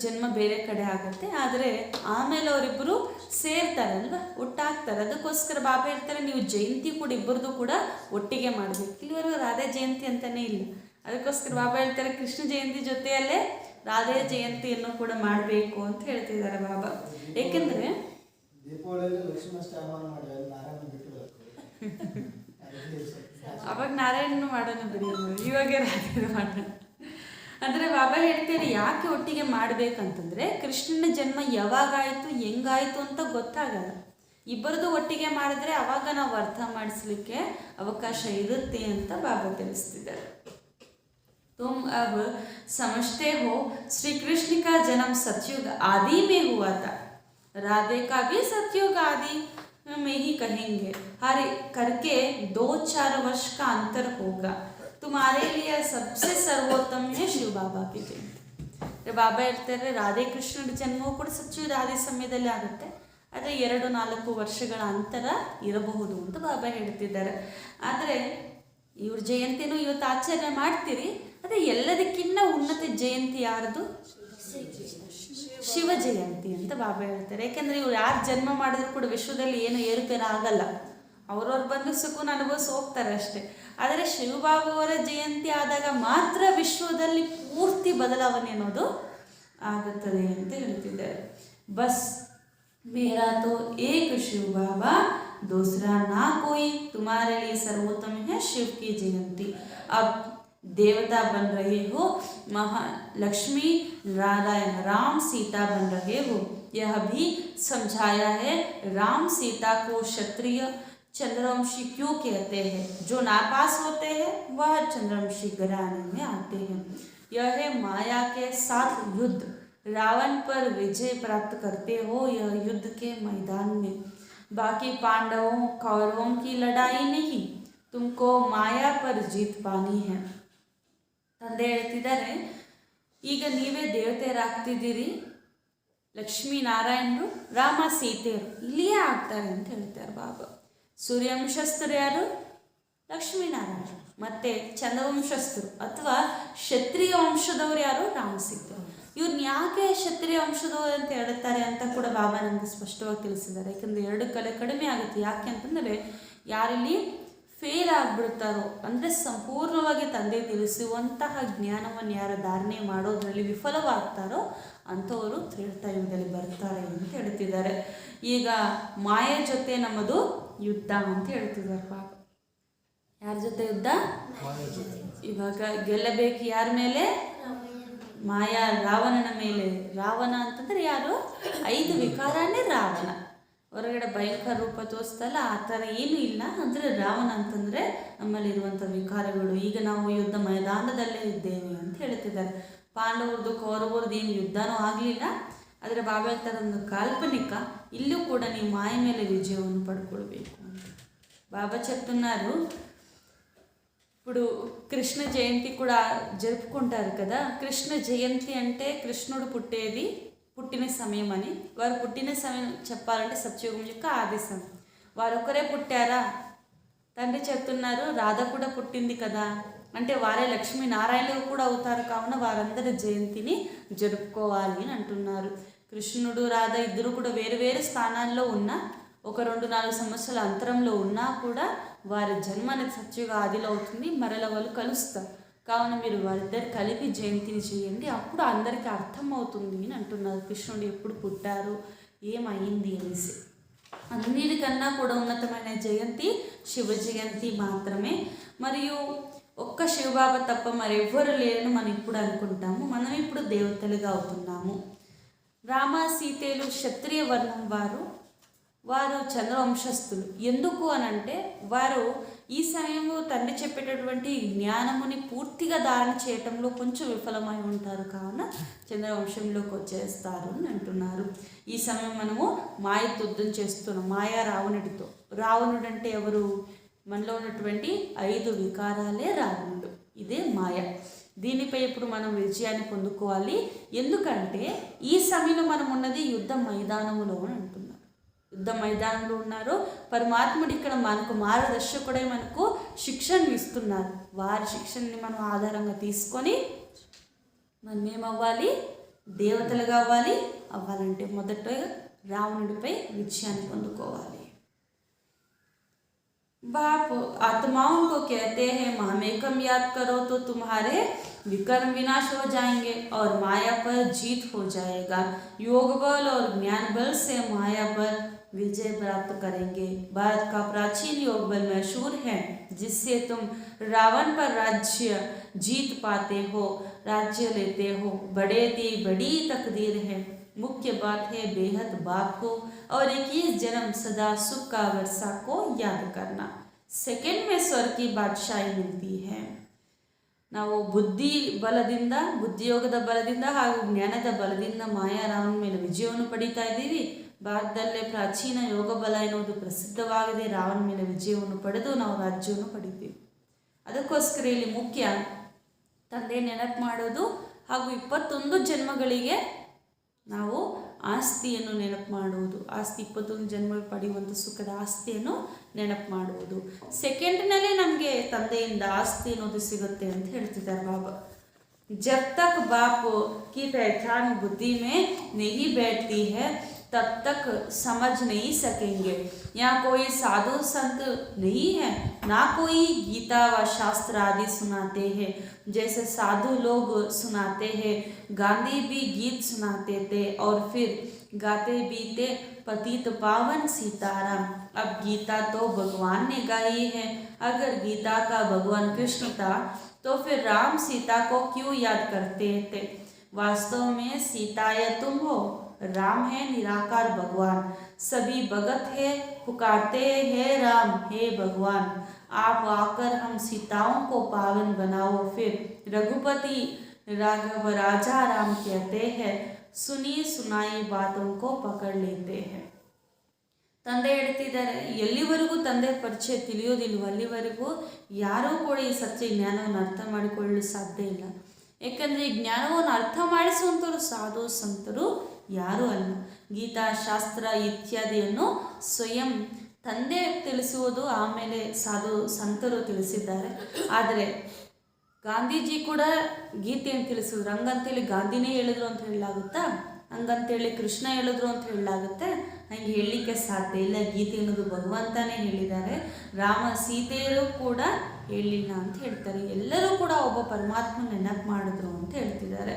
ಜನ್ಮ ಬೇರೆ ಕಡೆ ಆಗುತ್ತೆ. ಆದರೆ ಆಮೇಲೆ ಅವರಿಬ್ಬರು ಸೇರ್ತಾರಲ್ವ, ಒಟ್ಟಾಗ್ತಾರೆ. ಆಗ್ತಾರೆ. ಅದಕ್ಕೋಸ್ಕರ ಬಾಬಾ ಹೇಳ್ತಾರೆ ನೀವು ಜಯಂತಿ ಕೂಡ ಇಬ್ಬರದು ಕೂಡ ಒಟ್ಟಿಗೆ ಮಾಡಬೇಕು. ಇಲ್ಲಿವರೆಗೂ ರಾಧೆ ಜಯಂತಿ ಅಂತಲೇ ಇಲ್ಲ. ಅದಕ್ಕೋಸ್ಕರ ಬಾಬಾ ಹೇಳ್ತಾರೆ ಕೃಷ್ಣ ಜಯಂತಿ ಜೊತೆಯಲ್ಲೇ ರಾಧೆ ಜಯಂತಿಯನ್ನು ಕೂಡ ಮಾಡಬೇಕು ಅಂತ ಹೇಳ್ತಿದ್ದಾರೆ ಬಾಬಾ. ಏಕೆಂದರೆ ದೀಪಾವಳಿಯಲ್ಲಿ ಲಕ್ಷ್ಮೀನಾರಾಯಣ ಮಾಡಿ ನಾರಾಯಣ ಬಿಟ್ಟು ಅವಾಗ ನಾರಾಯಣನು ಮಾಡೋಣ ಬಿಡಿ, ಇವಾಗ ರಾಧೆ ಮಾಡೋಣ. ಅಂದರೆ ಬಾಬಾ ಹೇಳ್ತಾರೆ ಯಾಕೆ ಒಟ್ಟಿಗೆ ಮಾಡಬೇಕಂತಂದರೆ ಕೃಷ್ಣನ ಜನ್ಮ ಯಾವಾಗಾಯಿತು ಹೆಂಗಾಯಿತು ಅಂತ ಗೊತ್ತಾಗಲ್ಲ. ಇಬ್ಬರದು ಒಟ್ಟಿಗೆ ಮಾಡಿದ್ರೆ ಅವಾಗ ನಾವು ಅರ್ಥ ಮಾಡಿಸ್ಲಿಕ್ಕೆ ಅವಕಾಶ ಇರುತ್ತೆ ಅಂತ ಬಾಬಾ ತಿಳಿಸ್ತಿದ್ದಾರೆ. तुम अब समझते हो श्री कृष्ण का जन्म सतयुग आदि में हुआ था, राधे का भी सतयुग आदि में ही कहेंगे, हर करके 2-4 वर्ष का अंतर होगा, तुम्हारे लिए सबसे सर्वोत्तम है शिव बाबा की जयंती. ಬಾಬಾ ಹೇಳ್ತಾರೆ ರಾಧೆ ಕೃಷ್ಣನ ಜನ್ಮವೂ ಕೂಡ ಸತ್ಯುಗ ಆದಿ ಸಮಯದಲ್ಲಿ ಆಗುತ್ತೆ, ಆದರೆ 2-4 ವರ್ಷಗಳ ಅಂತರ ಇರಬಹುದು ಅಂತ ಬಾಬಾ ಹೇಳ್ತಿದ್ದಾರೆ. ಆದರೆ ಇವ್ರ ಜಯಂತಿನೂ ಇವತ್ತು ಆಚರಣೆ ಮಾಡ್ತೀರಿ, ಅದೇ ಎಲ್ಲದಕ್ಕಿಂತ ಉನ್ನತ ಜಯಂತಿ ಯಾರ್ದು? ಶಿವ ಜಯಂತಿ ಅಂತ ಬಾಬಾ ಹೇಳ್ತಾರೆ. ಯಾಕೆಂದರೆ ಇವ್ರು ಯಾರು ಜನ್ಮ ಮಾಡಿದ್ರು ಕೂಡ ವಿಶ್ವದಲ್ಲಿ ಏನು ಏರುಪೇರು ಆಗಲ್ಲ, ಅವ್ರವ್ರು ಬಂದು ಸುಖನ ಅನುಭವಿಸಿ ಹೋಗ್ತಾರೆ ಅಷ್ಟೇ. ಆದರೆ ಶಿವಬಾಬಾ ಅವರ ಜಯಂತಿ ಆದಾಗ ಮಾತ್ರ ವಿಶ್ವದಲ್ಲಿ ಪೂರ್ತಿ ಬದಲಾವಣೆ ಅನ್ನೋದು ಆಗುತ್ತದೆ ಅಂತ ಹೇಳ್ತಿದ್ದಾರೆ. ಬಸ್ मेरा तो एक शिव बाबा, दूसरा ना कोई, तुम्हारे लिए सर्वोत्तम है शिव की जयंती. अब देवता बन रहे हो, महालक्ष्मी नारायण राम सीता बन रहे हो. यह भी समझाया है राम सीता को क्षत्रिय चंद्रवंशी क्यों कहते हैं. जो नापास होते हैं वह चंद्रवंशी घराने में आते हैं. यह है माया के साथ युद्ध, रावण पर विजय प्राप्त करते हो यह युद्ध के मैदान में. बाकी पांडवों कौरवों की लड़ाई नहीं, तुमको माया पर जीत पानी है. ತಂದೆ ಹೇಳ್ತಿದ್ದಾರೆ ಈಗ ನೀವೇ ದೇವತೆಯರಾಗ್ತಿದ್ದೀರಿ, ಲಕ್ಷ್ಮೀ ನಾರಾಯಣರು ರಾಮ ಸೀತೆಯರು ಇಲ್ಲಿಯೇ ಆಗ್ತಾರೆ ಅಂತ ಹೇಳ್ತಾರೆ ಬಾಬಾ. ಸೂರ್ಯವಂಶಸ್ಥರು ಯಾರು? ಲಕ್ಷ್ಮೀನಾರಾಯಣ. ಮತ್ತು ಚಂದ್ರವಂಶಸ್ಥರು ಅಥವಾ ಕ್ಷತ್ರಿಯ ವಂಶದವರು ಯಾರು? ರಾಮ ಸೀತೆ. ಇವ್ರನ್ನ ಯಾಕೆ ಕ್ಷತ್ರಿಯ ವಂಶದವರು ಅಂತ ಹೇಳ್ತಾರೆ ಅಂತ ಕೂಡ ಬಾಬಾ ನಮಗೆ ಸ್ಪಷ್ಟವಾಗಿ ತಿಳಿಸಿದ್ದಾರೆ. ಯಾಕಂದರೆ 2 ಕಲೆ ಕಡಿಮೆ ಆಗುತ್ತೆ. ಯಾಕೆ ಅಂತಂದರೆ ಯಾರಲ್ಲಿ ಫೇಲ್ ಆಗಿಬಿಡ್ತಾರೋ, ಅಂದರೆ ಸಂಪೂರ್ಣವಾಗಿ ತಂದೆ ತಿಳಿಸುವಂತಹ ಜ್ಞಾನವನ್ನು ಯಾರು ಧಾರಣೆ ಮಾಡೋದರಲ್ಲಿ ವಿಫಲವಾಗ್ತಾರೋ ಅಂಥವರು ತ್ರೇತಾಯುಗದಲ್ಲಿ ಬರ್ತಾರೆ ಅಂತ ಹೇಳ್ತಿದ್ದಾರೆ. ಈಗ ಮಾಯೆ ಜೊತೆ ನಮ್ಮದು ಯುದ್ಧ ಅಂತ ಹೇಳ್ತಿದ್ದಾರೆ ಬಾಬಾ. ಯಾರ ಜೊತೆ ಯುದ್ಧ? ಇವಾಗ ಗೆಲ್ಲಬೇಕು ಯಾರ ಮೇಲೆ? ಮಾಯಾ ರಾವಣನ ಮೇಲೆ. ರಾವಣ ಅಂತಂದರೆ ಯಾರು? 5 ವಿಕಾರನೇ ರಾವಣ. ಹೊರಗಡೆ ಭಯಂಕರ ರೂಪ ತೋರಿಸ್ತಲ್ಲ ಆ ಥರ ಏನೂ ಇಲ್ಲ. ಅಂದರೆ ರಾವಣ ಅಂತಂದರೆ ನಮ್ಮಲ್ಲಿರುವಂಥ ವಿಕಾರಗಳು. ಈಗ ನಾವು ಯುದ್ಧ ಮೈದಾನದಲ್ಲೇ ಇದ್ದೇವೆ ಅಂತ ಹೇಳ್ತಿದ್ದಾರೆ. ಪಾಂಡವ್ರದ್ದು ಕೌರವ್ರದ್ದು ಏನು ಯುದ್ಧನೂ ಆಗಲಿಲ್ಲ. ಆದರೆ ಬಾಬಾ ಹೇಳ್ತಾರೆ ಒಂದು ಕಾಲ್ಪನಿಕ, ಇಲ್ಲೂ ಕೂಡ ನೀವು ಮಾಯ ಮೇಲೆ ವಿಜಯವನ್ನು ಪಡ್ಕೊಳ್ಬೇಕು ಅಂತ. ಬಾಬಾ చెప్తున్నారు ఇప్పుడు కృష్ణ జయంతి కూడా జరుపుకుంటారు కదా. కృష్ణ జయంతి అంటే కృష్ణుడు పుట్టిన సమయం అని. వారు పుట్టిన సమయం చెప్పాలంటే సత్యయుగం యొక్క ఆది సమయం. వారు ఒకరే పుట్టారా? తండ్రి చెప్తున్నారు రాధ కూడా పుట్టింది కదా, అంటే వారే లక్ష్మీ నారాయణులు కూడా అవుతారు. కావున వారందరి జయంతిని జరుపుకోవాలి అని అంటున్నారు. కృష్ణుడు రాధ ఇద్దరు కూడా వేరు వేరు స్థానాల్లో ఉన్నా, ఒక 2-4 సంవత్సరాల అంతరంలో ఉన్నా కూడా వారి జన్మ అనేది సత్యుగ ఆదిలో అవుతుంది. మరల వాళ్ళు కలుస్తారు. కావున మీరు వారిద్దరు కలిపి జయంతిని చేయండి, అప్పుడు అందరికీ అర్థమవుతుంది అని అంటున్నారు. కృష్ణుడు ఎప్పుడు పుట్టారు, ఏమైంది అనేసి. అన్నిటికన్నా కూడా ఉన్నతమైన జయంతి శివ జయంతి మాత్రమే. మరియు ఒక్క శివబాబా తప్ప మరెవ్వరు లేరని మనం ఇప్పుడు అనుకుంటాము. మనం ఇప్పుడు దేవతలుగా అవుతున్నాము. రామ సీతలు క్షత్రియ వర్ణం వారు చంద్రవంశస్థులు. ఎందుకు అనంటే వారు ఈ సమయంలో తండ్రి చెప్పేటటువంటి జ్ఞానముని పూర్తిగా ధారణ చేయటంలో కొంచెం విఫలమై ఉంటారు. కావున చంద్రవంశంలోకి వచ్చేస్తారు అని అంటున్నారు. ఈ సమయం మనము మాయతో యుద్ధం చేస్తున్నాం, మాయా రావణుడితో. రావణుడు అంటే ఎవరు? మనలో ఉన్నటువంటి 5 వికారాలే రావణుడు. ఇదే మాయ. దీనిపై ఇప్పుడు మనం విజయాన్ని పొందుకోవాలి. ఎందుకంటే ఈ సమయంలో మనం ఉన్నది యుద్ధ మైదానములో అని అంటున్నారు. యుద్ధ మైదానంలో ఉన్నారు. పరమాత్ముడు ఇక్కడ మనకు మార్గదర్శకుడై మనకు శిక్షణ ఇస్తున్నారు. వారి శిక్షణని మనం ఆధారంగా తీసుకొని మనం ఏమవ్వాలి? దేవతలుగా అవ్వాలి. అవ్వాలంటే మొదట రావణుడిపై విజయాన్ని పొందుకోవాలి. बाप आत्माओं को कहते हैं मामेकम याद करो तो तुम्हारे विकर्म विनाश हो जाएंगे और माया पर जीत हो जाएगा। योग बल और ज्ञान बल से माया पर विजय प्राप्त करेंगे। भारत का प्राचीन योग बल मशहूर है जिससे तुम रावण पर राज्य जीत पाते हो, राज्य लेते हो। बड़ी तकदीर है। मुख्य बात है बेहद बाप को और 21 जन्म सदा सुख का वर्षा को याद करना। सेकेंड में स्वर्ग की बादशाही मिलती है। ನಾವು ಬುದ್ಧಿಯೋಗದ ಬಲದಿಂದ ಹಾಗೂ ಜ್ಞಾನದ ಬಲದಿಂದ ಮಾಯಾರಾಮನ ಮೇಲೆ ವಿಜಯವನ್ನು ಪಡೀತಾ ಇದ್ದೀವಿ. ಭಾರತದಲ್ಲೇ ಪ್ರಾಚೀನ ಯೋಗ ಬಲ ಎನ್ನುವುದು ಪ್ರಸಿದ್ಧವಾಗಿದೆ. ರಾವಣ ಮೇಲೆ ವಿಜಯವನ್ನು ಪಡೆದು ನಾವು ರಾಜ್ಯವನ್ನು ಪಡಿತೀವಿ. ಅದಕ್ಕೋಸ್ಕರ ಇಲ್ಲಿ ಮುಖ್ಯ ತಂದೆ ನೆನಪು ಮಾಡೋದು ಹಾಗೂ 21 ಜನ್ಮಗಳಿಗೆ ನಾವು ಆಸ್ತಿಯನ್ನು ನೆನಪು ಮಾಡುವುದು. ಆಸ್ತಿ 21 ಜನ್ಮ ಪಡೆಯುವಂಥ ಸುಖದ ಆಸ್ತಿಯನ್ನು ನೆನಪು ಮಾಡುವುದು. ಸೆಕೆಂಡ್ನಲ್ಲೇ ನಮಗೆ ತಂದೆಯಿಂದ ಆಸ್ತಿ ಅನ್ನೋದು ಸಿಗುತ್ತೆ ಅಂತ ಹೇಳ್ತಿದ್ದಾರೆ ಬಾಬಾ. ಜಬ್ ತಕ್ ಬಾಪ್ ಕಿ ಪಹಚಾನ್ ಬುದ್ಧಿ में नहीं बैठती है तब तक समझ नहीं सकेंगे। यहाँ कोई साधु संत नहीं है, ना कोई गीता व शास्त्र आदि सुनाते हैं जैसे साधु लोग सुनाते हैं। गांधी भी गीत सुनाते थे और फिर गाते भी थे पतित पावन सीताराम। अब गीता तो भगवान ने गाई है। अगर गीता का भगवान कृष्ण था तो फिर राम सीता को क्यों याद करते थे? वास्तव में सीता या तुम हो, राम है निराकार भगवान। सभी भगत है पुकारते हैं राम हे भगवान। आप आकर हम सीताओं को पावन बनाओ। फिर रघुपति राघव राजा राम कहते हैं सुनी सुनाई बातों को पकड़ लेते हैं। ತಂದೆ ಹೇಳ್ತಿದ್ದಾರೆ ಎಲ್ಲಿವರೆಗೂ ತಂದೆ ಪರಿಚಯ ತಿಳಿಯೋದಿಲ್ವೋ ಅಲ್ಲಿವರೆಗೂ ಯಾರೂ ಕೂಡ ಈ ಸತ್ಯ ಜ್ಞಾನವನ್ನು ಅರ್ಥ ಮಾಡಿಕೊಳ್ಳಲು ಸಾಧ್ಯ ಇಲ್ಲ. ಏಕೆಂದರೆ ಈ ಜ್ಞಾನವನ್ನು ಅರ್ಥ ಮಾಡಿಸುವಂಥವ್ರು ಸಾಧು ಸಂತರು ಯಾರೂ ಅಲ್ಲ. ಗೀತಾ ಶಾಸ್ತ್ರ ಇತ್ಯಾದಿಯನ್ನು ಸ್ವಯಂ ತಂದೆ ತಿಳಿಸುವುದು, ಆಮೇಲೆ ಸಾಧು ಸಂತರು ತಿಳಿಸಿದ್ದಾರೆ. ಆದರೆ ಗಾಂಧೀಜಿ ಕೂಡ ಗೀತೆಯನ್ನು ತಿಳಿಸಿದ್ರು. ಹಂಗಂತೇಳಿ ಗಾಂಧಿನೇ ಹೇಳಿದ್ರು ಅಂತ ಹೇಳಲಾಗುತ್ತಾ? ಹಂಗಂತೇಳಿ ಕೃಷ್ಣ ಹೇಳಿದ್ರು ಅಂತ ಹೇಳಲಾಗುತ್ತೆ? ಹಂಗೆ ಹೇಳಲಿಕ್ಕೆ ಸಾಧ್ಯ ಇಲ್ಲ. ಗೀತೆ ಅನ್ನೋದು ಭಗವಂತನೇ ಹೇಳಿದ್ದಾರೆ. ರಾಮ ಸೀತೆಯರು ಕೂಡ ಹೇಳಿಲ್ಲ ಅಂತ ಹೇಳ್ತಾರೆ. ಎಲ್ಲರೂ ಕೂಡ ಒಬ್ಬ ಪರಮಾತ್ಮ ನೆನಪು ಮಾಡಿದ್ರು ಅಂತ ಹೇಳ್ತಿದ್ದಾರೆ.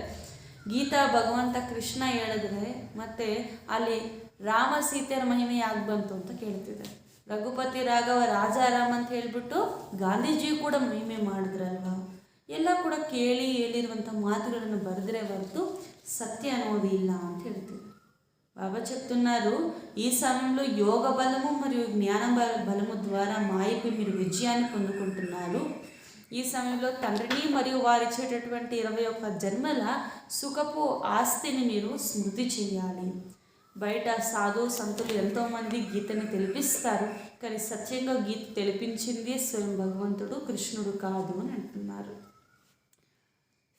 ಗೀತಾ ಭಗವಂತ ಕೃಷ್ಣ ಹೇಳಿದ್ರೆ ಮತ್ತೆ ಅಲ್ಲಿ ರಾಮ ಸೀತೆಯರ ಮಹಿಮೆ ಯಾಕೆ ಬಂತು ಅಂತ ಕೇಳ್ತಿದ್ದಾರೆ. ರಘುಪತಿ ರಾಘವ ರಾಜಾರಾಮ್ ಅಂತ ಹೇಳ್ಬಿಟ್ಟು ಗಾಂಧೀಜಿ ಕೂಡ ಮಹಿಮೆ ಮಾಡಿದ್ರಲ್ವ. ಎಲ್ಲ ಕೂಡ ಕೇಳಿ ಹೇಳಿರುವಂಥ మాటలను ಬರೆದ್ರೆ ಹೊರತು సత్య అనేది ಇಲ್ಲ ಅಂತ ಹೇಳ್ತೀವಿ. బాబా చెప్తున్నారు ఈ సమయంలో యోగ బలము మరియు జ్ఞాన బలము ద్వారా మాయపై మీరు విజయాన్ని పొందుకుంటున్నారు. ఈ సమయంలో తండ్రిని మరియు వారు ఇచ్చేటటువంటి 21 జన్మల సుఖపు ఆస్తిని మీరు స్మృతి చేయాలి. బయట సాధు సంతులు ఎంతోమంది గీతని తెలిపిస్తారు, కానీ సత్యంగా గీత తెలిపించింది స్వయం భగవంతుడు కృష్ణుడు కాదు అని అంటున్నారు.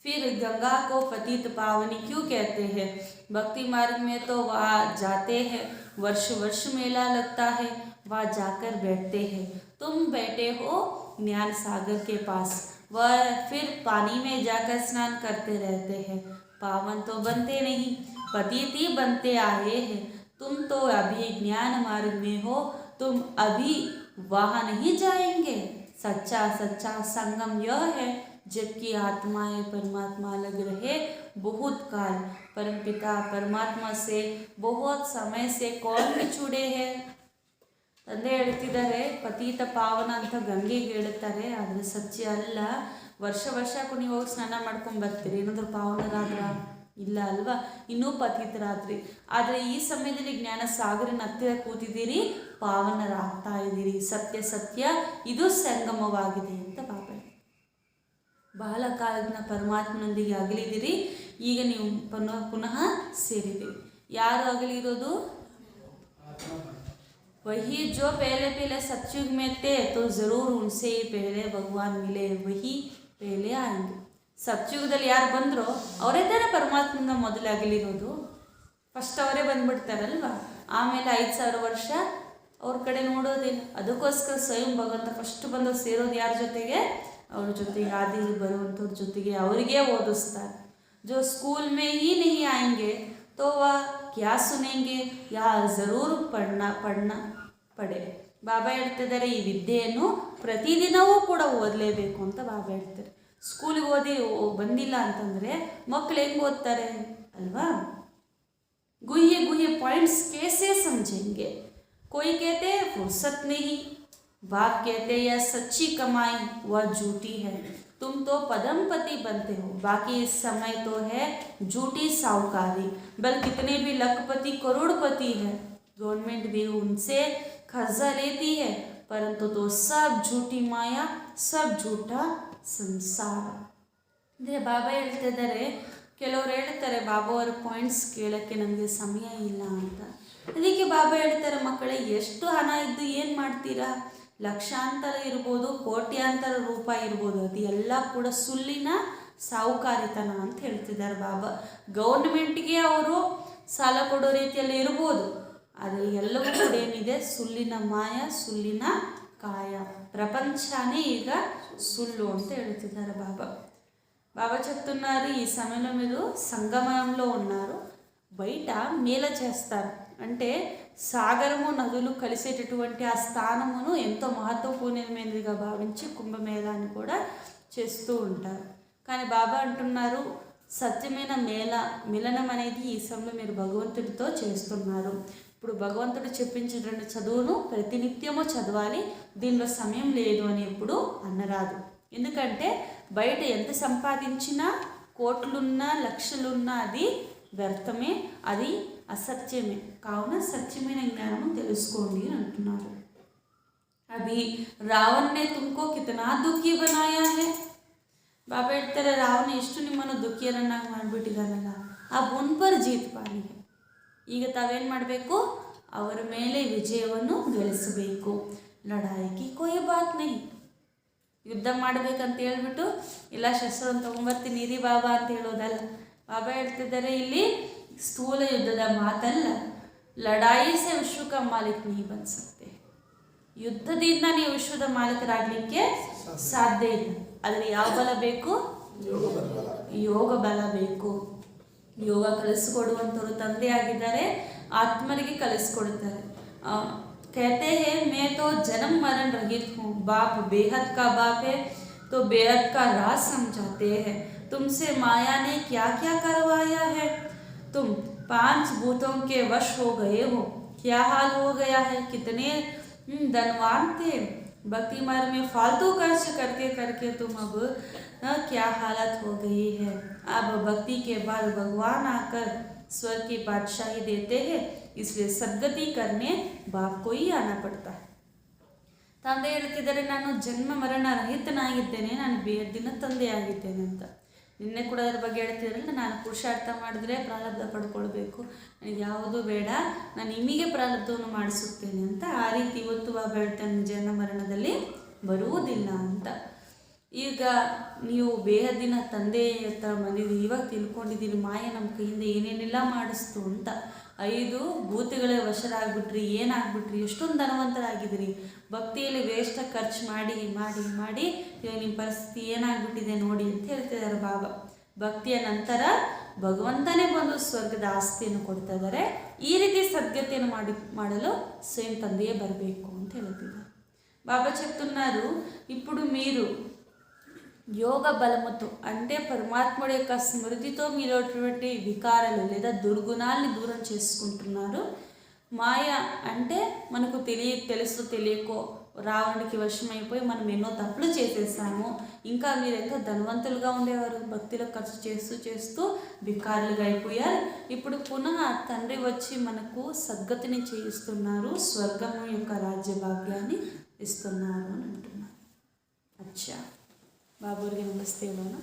फिर गंगा को पतित पावनी क्यों कहते हैं? भक्ति मार्ग में तो वहाँ जाते हैं, वर्ष वर्ष मेला लगता है, वहाँ जाकर बैठते हैं। तुम बैठे हो ज्ञान सागर के पास, वह फिर पानी में जाकर स्नान करते रहते हैं। पावन तो बनते नहीं, पतित ही बनते आए हैं। तुम तो अभी ज्ञान मार्ग में हो, तुम अभी वहाँ नहीं जाएंगे। सच्चा सच्चा संगम यह है जबकि आत्माएं परमात्मा लग रहे बहुत काल। परमपिता परमात्मा से बहुत समय से कौन बिछुड़े हैं? ತಂದೆ ಹೇಳ್ತಿದ್ದಾರೆ ಪತೀತ ಪಾವನ ಅಂತ ಗಂಗೆಗೆ ಹೇಳ್ತಾರೆ, ಆದರೆ ಸತ್ಯ ಅಲ್ಲ. ವರ್ಷ ನೀವು ಹೋಗಿ ಸ್ನಾನ ಮಾಡ್ಕೊಂಡು ಬರ್ತೀರಿ, ಏನಾದರೂ ಪಾವನರಾದ್ರ? ಇಲ್ಲ ಅಲ್ವಾ, ಇನ್ನೂ ಪತೀತರಾದ್ರಿ. ಆದರೆ ಈ ಸಮಯದಲ್ಲಿ ಜ್ಞಾನ ಸಾಗರನ ಹತ್ತಿರ ಕೂತಿದ್ದೀರಿ, ಪಾವನರಾಗ್ತಾ ಇದ್ದೀರಿ. ಸತ್ಯ ಇದು ಸಂಗಮವಾಗಿದೆ ಅಂತ ಬಾಬಾ ಬಹಳ ಕಾಲದ ಪರಮಾತ್ಮನೊಂದಿಗೆ ಅಗಲಿದ್ದೀರಿ, ಈಗ ನೀವು ಪುನಃ ಸೇರಿದ್ದೀರಿ. ಯಾರು ಅಗಲಿರೋದು? वही जो पहले सतयुग में थे तो ज़रूर उनसे ही पहले भगवान मिले, वही पहले आएंगे. ಸತ್ಯುಗದಲ್ಲಿ ಯಾರು ಬಂದರೋ ಅವರೇ ತಾನೇ ಪರಮಾತ್ಮನ ಮೊದಲು ಅಗಲಿರೋದು. ಫಸ್ಟ್ ಅವರೇ ಬಂದ್ಬಿಡ್ತಾರಲ್ವ, ಆಮೇಲೆ 5000 ವರ್ಷ ಅವ್ರ ಕಡೆ ನೋಡೋದಿಲ್ಲ. ಅದಕ್ಕೋಸ್ಕರ ಸ್ವಯಂ ಭಗವಂತ ಫಸ್ಟ್ ಬಂದು ಸೇರೋದು ಯಾರ ಜೊತೆಗೆ? ಅವ್ರ ಜೊತೆಗೆ, ಆದಿ ಬರುವಂಥವ್ರ ಜೊತೆಗೆ. ಅವರಿಗೆ ಓದಿಸ್ತಾರೆ. जो स्कूल में ही नहीं आएंगे तो वह क्या सुनेंगे? या ज़रूर पढ़ना पड़े. ಬಾಬಾ ಹೇಳ್ತಿದ್ದಾರೆ ಈ ವಿದ್ಯೆಯನ್ನು ಪ್ರತಿದಿನವೂ ಕೂಡ ಓದಲೇಬೇಕು ಅಂತ ಬಾಬಾ ಹೇಳ್ತಾರೆ. ಸ್ಕೂಲಿಗೆ ಓದಿ ಬಂದಿಲ್ಲ ಅಂತಂದರೆ ಮಕ್ಕಳು ಹೆಂಗೆ ಓದ್ತಾರೆ ಅಲ್ವಾ? गुह्य गुह्य पॉइंट्स कैसे समझेंगे? कोई कहते हैं फुर्सत नहीं, बाप कहते हैं यह सच्ची कमाई वह झूठी है, तुम तो पदमपति बनते हो, बाकी इस समय तो है झूठी साहूकारी, बल कितने भी लखपति करोड़पति है, गवर्नमेंट भी उनसे कर्जा लेती है, परंतु तो सब झूठी माया, सब झूठा संसार. ಅಂದರೆ ಬಾಬಾ ಹೇಳ್ತಿದ್ದಾರೆ, ಕೆಲವರು ಹೇಳ್ತಾರೆ ಬಾಬಾ ಅವರ ಪಾಯಿಂಟ್ಸ್ ಕೇಳೋಕ್ಕೆ ನಮಗೆ ಸಮಯ ಇಲ್ಲ ಅಂತ. ಅದಕ್ಕೆ ಬಾಬಾ ಹೇಳ್ತಾರೆ, ಮಕ್ಕಳೇ ಎಷ್ಟು ಹಣ ಇದ್ದು ಏನು ಮಾಡ್ತೀರಾ? ಲಕ್ಷಾಂತರ ಇರ್ಬೋದು, ಕೋಟ್ಯಾಂತರ ರೂಪಾಯಿ ಇರ್ಬೋದು, ಅದು ಎಲ್ಲ ಕೂಡ ಸುಳ್ಳಿನ ಸಾಹುಕಾರಿತನ ಅಂತ ಹೇಳ್ತಿದ್ದಾರೆ ಬಾಬಾ. ಗೌರ್ಮೆಂಟ್ಗೆ ಅವರು ಸಾಲ ಕೊಡೋ ರೀತಿಯಲ್ಲಿ ಇರ್ಬೋದು, ಆದರೆ ಎಲ್ಲವೂ ಕೂಡ ಏನಿದೆ ಸುಳ್ಳಿನ ಮಾಯ, ಸುಳ್ಳಿನ ಕಾಯ. ప్రపంచాನೇ ಈಗ సుళ్ళు ಅಂತ ಹೇಳ್ತಿದ್ದಾರೆ బాబా. బాబా చెప్తున్నారు ఈ సమయంలో మీరు సంగమంలో ఉన్నారు, బయట మేళ చేస్తారు. అంటే సాగరము నదులు కలిసేటటువంటి ఆ స్థానమును ఎంతో మహత్వపూర్ణమైనదిగా భావించి కుంభమేళాన్ని కూడా చేస్తూ ఉంటారు. కానీ బాబా అంటున్నారు సత్యమైన మిలనం అనేది ఈ సమయంలో మీరు భగవంతుడితో చేస్తున్నారు. ఇప్పుడు భగవంతుడు చెప్పించేటువంటి చదువును ప్రతినిత్యము చదవాలి, దీనిలో సమయం లేదు అని ఎప్పుడు అనరాదు. ఎందుకంటే బయట ఎంత సంపాదించినా, కోట్లున్నా, లక్షలున్నా అది వ్యర్థమే, అది అసత్యమే. కావున సత్యమైన జ్ఞానము తెలుసుకోండి అని అంటున్నారు. అभी रावण ने तुमको कितना दुखी बनाया है. ಬಾಬಾ ಹೇಳ್ತಾರೆ, ರಾವಣ ಎಷ್ಟು ನಿಮ್ಮನ್ನು ದುಃಖಿಯರನ್ನಾಗಿ ಮಾಡಿಬಿಟ್ಟಿದ್ದಾನಲ್ಲ, अब उन पर जीत पानी है. ಈಗ ತಾವೇನು ಮಾಡಬೇಕು? ಅವರ ಮೇಲೆ ವಿಜಯವನ್ನು ಗಳಿಸಬೇಕು. ಲಡಾಯಿಗೆ ಕೋಯಿ ಬಾತ್ ನಹಿ. ಯುದ್ಧ ಮಾಡಬೇಕಂತ ಹೇಳ್ಬಿಟ್ಟು ಇಲ್ಲ ಶಸ್ತ್ರವನ್ನು ತೊಗೊಂಬರ್ತೀನಿ ಇರಿ ಬಾಬಾ ಅಂತ ಹೇಳೋದಲ್ಲ. ಬಾಬಾ ಹೇಳ್ತಿದ್ದಾರೆ ಇಲ್ಲಿ ಸ್ಥೂಲ ಯುದ್ಧದ ಮಾತಲ್ಲ. ಲಡಾಯಿ ಸೆ ವಿಶ್ವಕ ಮಾಲಿಕ್ ನೀ ಬನ್ ಸಕ್ತೆ. ಯುದ್ಧದಿಂದ ನೀವು ವಿಶ್ವದ ಮಾಲೀಕರಾಗಲಿಕ್ಕೆ ಸಾಧ್ಯ ಇಲ್ಲ. ಆದರೆ ಯಾವ ಬಲ ಬೇಕು? ಯೋಗ ಬಲ ಬೇಕು. ಯೋಗ ಕಲಿಸ್ಕೊಡುವಂಥವ್ರು ತಂದೆ ಆಗಿದ್ದಾರೆ, ಆತ್ಮರಿಗೆ ಕಲಿಸ್ಕೊಡ್ತಾರೆ. कहते हैं मैं तो जन्म मरण रहित हूँ, बाप बेहद का बाप है तो बेहद का राज समझाते हैं. तुमसे माया ने क्या क्या करवाया है? तुम 5 भूतों के वश हो गए हो. क्या हाल हो गया है? कितने धनवान थे, भक्ति मार्ग में फालतू खर्च करके करके तुम अब क्या हालत हो गई है. अब भक्ति के बाद भगवान आकर स्वर्ग की बादशाही देते हैं, इसलिए सद्गति करने बाप को ही आना पड़ता है. ತಂದೆ ಹೇಳ್ತಿದ್ದಾರೆ, ನಾನು ಜನ್ಮ ಮರಣ ರಹಿತನಾಗಿದ್ದೇನೆ, ನಾನು ಬೇರ್ದಿನ ತಂದೆ ಆಗಿದ್ದೇನೆ ಅಂತ. ನಿನ್ನೆ ಕೂಡ ಅದ್ರ ಬಗ್ಗೆ ಹೇಳ್ತಿದ್ರಲ್ಲ, ನಾನು ಪುರುಷಾರ್ಥ ಮಾಡಿದ್ರೆ ಪ್ರಾರಬ್ಧ ಪಡ್ಕೊಳ್ಬೇಕು, ನನಗೆ ಯಾವುದೂ ಬೇಡ, ನಾನು ನಿಮಗೆ ಪ್ರಾರಬ್ಧವನ್ನು ಮಾಡಿಸುತ್ತೇನೆ ಅಂತ. ಆ ರೀತಿ ಇವತ್ತು ಬಾಬಾ ಹೇಳ್ತಾನೆ, ಜನ್ಮ ಮರಣದಲ್ಲಿ ಬರುವುದಿಲ್ಲ ಅಂತ. ಈಗ ನೀವು ಬೇಹದ್ದಿನ ತಂದೆ ಹತ್ರ ಬಂದಿದ್ದೀರಿ, ಇವಾಗ ತಿಳ್ಕೊಂಡಿದ್ದೀರಿ ಮಾಯೆ ನಮ್ಮ ಕೈಯಿಂದ ಏನೇನೆಲ್ಲ ಮಾಡಿಸ್ತು ಅಂತ. 5 ಭೂತಗಳ ವಶರಾಗ್ಬಿಟ್ರಿ, ಏನಾಗ್ಬಿಟ್ರಿ, ಎಷ್ಟೊಂದು ಧನವಂತರಾಗಿದ್ದೀರಿ, ಭಕ್ತಿಯಲ್ಲಿ ವೇಸ್ಟ್ ಖರ್ಚು ಮಾಡಿ ಮಾಡಿ ಮಾಡಿ ಇವಾಗ ನಿಮ್ಮ ಪರಿಸ್ಥಿತಿ ಏನಾಗ್ಬಿಟ್ಟಿದೆ ನೋಡಿ ಅಂತ ಹೇಳ್ತಿದ್ದಾರೆ ಬಾಬಾ. ಭಕ್ತಿಯ ನಂತರ ಭಗವಂತನೇ ಬಂದು ಸ್ವರ್ಗದ ಆಸ್ತಿಯನ್ನು ಕೊಡ್ತಾ ಇದ್ದಾರೆ. ಈ ರೀತಿ ಸದ್ಗತಿಯನ್ನು ಮಾಡಲು ಸ್ವಯಂ ತಂದೆಯೇ ಬರಬೇಕು ಅಂತ ಹೇಳ್ತಿದ್ದಾರೆ. బాబా చెప్తున్నారు, ఇప్పుడు మీరు యోగ బలముతో అంటే పరమాత్ముడి యొక్క స్మృతితో మీరటువంటి వికారాలు లేదా దుర్గుణాలని దూరం చేసుకుంటున్నారు. మాయ అంటే మనకు తెలుసు తెలియకో రావణుడికి వశమైపోయి మనం ఎన్నో తప్పులు చేసేసాము. ఇంకా మీరు ఎంతో ధనవంతులుగా ఉండేవారు, భక్తిలో ఖర్చు చేస్తూ చేస్తూ వికారులుగా అయిపోయారు. ఇప్పుడు పునః తండ్రి వచ్చి మనకు సద్గతిని చేయిస్తున్నారు, స్వర్గము యొక్క రాజ్య భాగ్యాన్ని ఇస్తున్నారు అని అంటున్నారు. అచ్చా, బాబుకి నమస్తే बोलो.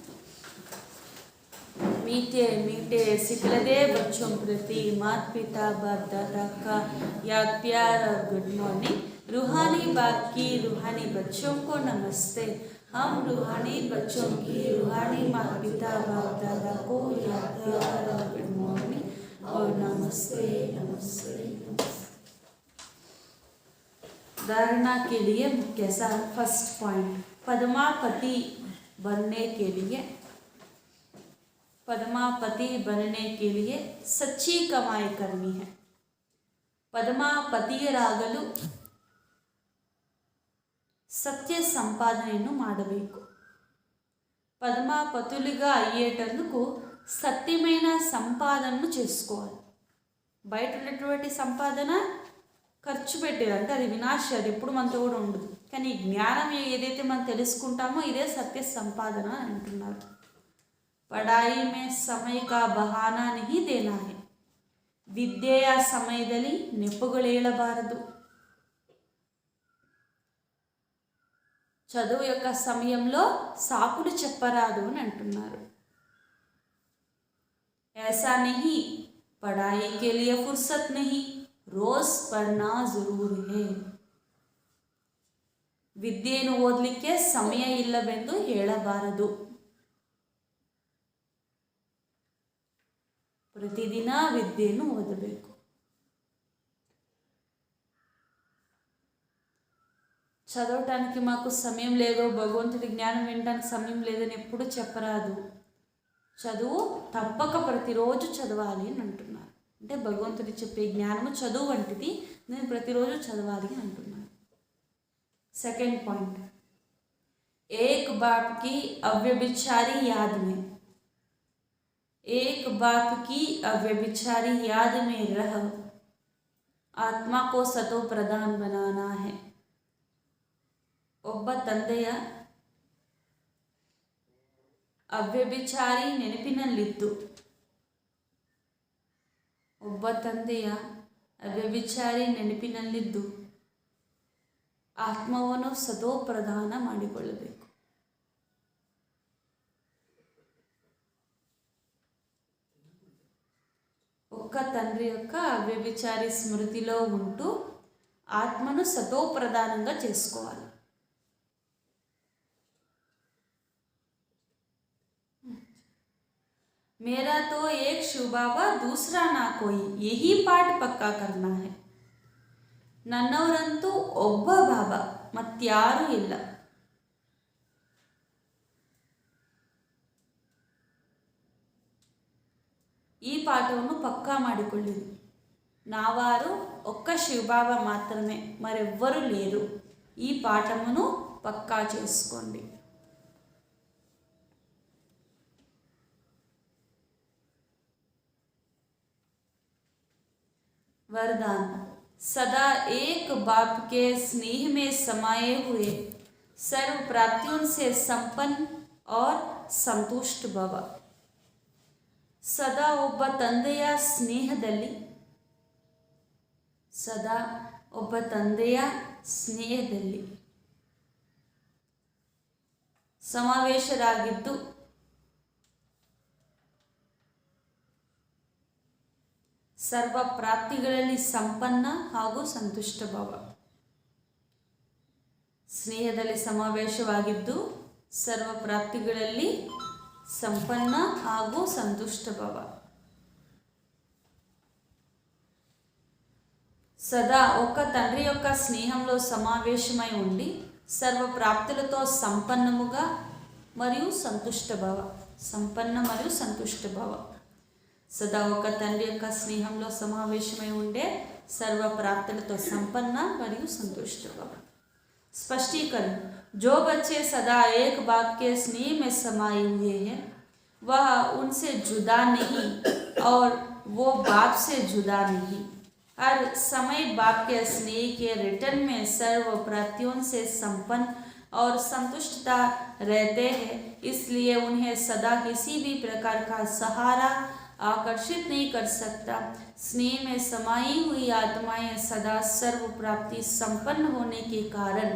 मीठे मीठे सिखलदे बच्चों प्रति माता पिता बाप दादा का याद प्यार और गुड मॉर्निंग. रूहानी बाप की रूहानी बच्चों को नमस्ते. हम रूहानी बच्चों की रूहानी माता पिता बाप दादा को याद प्यार और गुड मॉर्निंग और नमस्ते नमस्ते. धारणा के लिए मुख्य सार. फर्स्ट पॉइंट, पद्मापति बनने के लिए, पद्मापति बनने के लिए सच्ची कमाई करनी है. ಪದ್ಮಾಪತಿಯರಾಗಲು సత్య సంపాదనను ಮಾಡಬೇಕು. పద్మాపతులుగా అయ్యేటందుకు సత్యమైన సంపాదనను చేసుకోవాలి. బయట ఉన్నటువంటి సంపాదన ఖర్చు పెట్టేది, అంటే అది వినాశ, అది ఎప్పుడు మనతో కూడా ఉండదు. కానీ ఈ జ్ఞానం ఏదైతే మనం తెలుసుకుంటామో ఇదే సత్య సంపాదన అని అంటున్నారు. పడాయి మే సమయ కా బహానా నహీ దేనా హై. విద్యೆಯ సమయದಲ್ಲಿ నెప్పుಗಳೇಳಬಾರದು. చదువు యొక్క సమయంలో సాకులు చెప్పరాదు అని అంటున్నారు. ऐसा नहीं, पढ़ाई के लिए फुर्सत नहीं, रोज पढ़ना जरूर है. ವಿದ್ಯೆಯನ್ನು ಓದಲಿಕ್ಕೆ ಸಮಯ ಇಲ್ಲವೆಂದು ಹೇಳಬಾರದು. ప్రతిదిన విద్యను ఓదಬೇಕು. చదవటానికి మాకు సమయం లేదో, భగవంతుడి జ్ఞానం వినడానికి సమయం లేదని ఎప్పుడు చెప్పరాదు. చదువు తప్పక ప్రతిరోజు చదవాలి అని అంటున్నారు. అంటే భగవంతుడి చెప్పే జ్ఞానము చదువు వంటిది, నేను ప్రతిరోజు చదవాలి అని అంటున్నాను. సెకండ్ పాయింట్, ఏక్ బాప్ కి అవ్యభిచారి యాద్ మే. एक बाप की अव्यभिचारी याद में रह आत्मा को सतो प्रधान बनाना है. ಒಬ್ಬ ತಂದೆಯ ಅವ್ಯಭಿಚಾರಿ ನೆನಪಿನಲ್ಲಿದ್ದು, ಒಬ್ಬ ತಂದೆಯ ಅವ್ಯಭಿಚಾರಿ ನೆನಪಿನಲ್ಲಿದ್ದು ಆತ್ಮವನ್ನು ಸತೋ ಪ್ರಧಾನ ಮಾಡಿಕೊಳ್ಳಬೇಕು. ఒక్క తండ్రి యొక్క అవ్యభిచారి స్మృతిలో ఉంటూ ఆత్మను సతోప్రధానంగా చేసుకోవాలి. मेरा तो एक शिव बाबा दूसरा ना कोई, यही पाठ पक्का करना है. ನನ್ನವರಂತೂ ಒಬ್ಬ ಬಾಬಾ, ಮತ್ಯಾರೂ ಇಲ್ಲ. ಈ ಪಾಠವನ್ನು ಪಕ್ಕಾ ಮಾಡಿಕೊಳ್ಳಿರಿ. నావారు ఒక్క శివబాబా మాత్రమే, మరెవ్వరూ లేరు. ఈ పాఠమును పక్కా చేసుకోండి. वरदान, सदा एक बाप के स्नेह में समाये हुए सर्व प्राप्तियों से संपन्न और संतुष्ट भव. ಸದಾ ಒಬ್ಬ ತಂದೆಯ ಸ್ನೇಹದಲ್ಲಿ, ಸದಾ ಒಬ್ಬ ತಂದೆಯ ಸ್ನೇಹದಲ್ಲಿ ಸಮಾವೇಶರಾಗಿದ್ದು ಸರ್ವ ಪ್ರಾಪ್ತಿಗಳಲ್ಲಿ ಸಂಪನ್ನ ಹಾಗೂ ಸಂತುಷ್ಟ ಭಾವ. ಸ್ನೇಹದಲ್ಲಿ ಸಮಾವೇಶವಾಗಿದ್ದು ಸರ್ವ ಪ್ರಾಪ್ತಿಗಳಲ್ಲಿ సంపన్న ಹಾಗೂ సంతుష్ట భవ. సదా ఒక తండ్రి యొక్క స్నేహంలో సమావేశమై ఉండి సర్వ ప్రాప్తులతో సంపన్నముగా మరియు సంతుష్ట భవ. సంపన్న మరియు సంతుష్ట భవ. సదా ఒక తండ్రి యొక్క స్నేహంలో సమావేశమై ఉండే సర్వ ప్రాప్తులతో సంపన్న మరియు సంతుష్ట భవ. स्पष्टीकरण, जो बच्चे सदा एक बाप के स्नेह में समाये हुए हैं वह उनसे जुदा नहीं और वो बाप से जुदा नहीं. हर समय बाप के स्नेह के रिटर्न में सर्व प्राप्तियों से संपन्न और संतुष्टता रहते हैं. इसलिए उन्हें सदा किसी भी प्रकार का सहारा आकर्षित नहीं कर सकता. स्नेह में समाई हुई आत्माएं सदा सर्व प्राप्ति संपन्न होने के कारण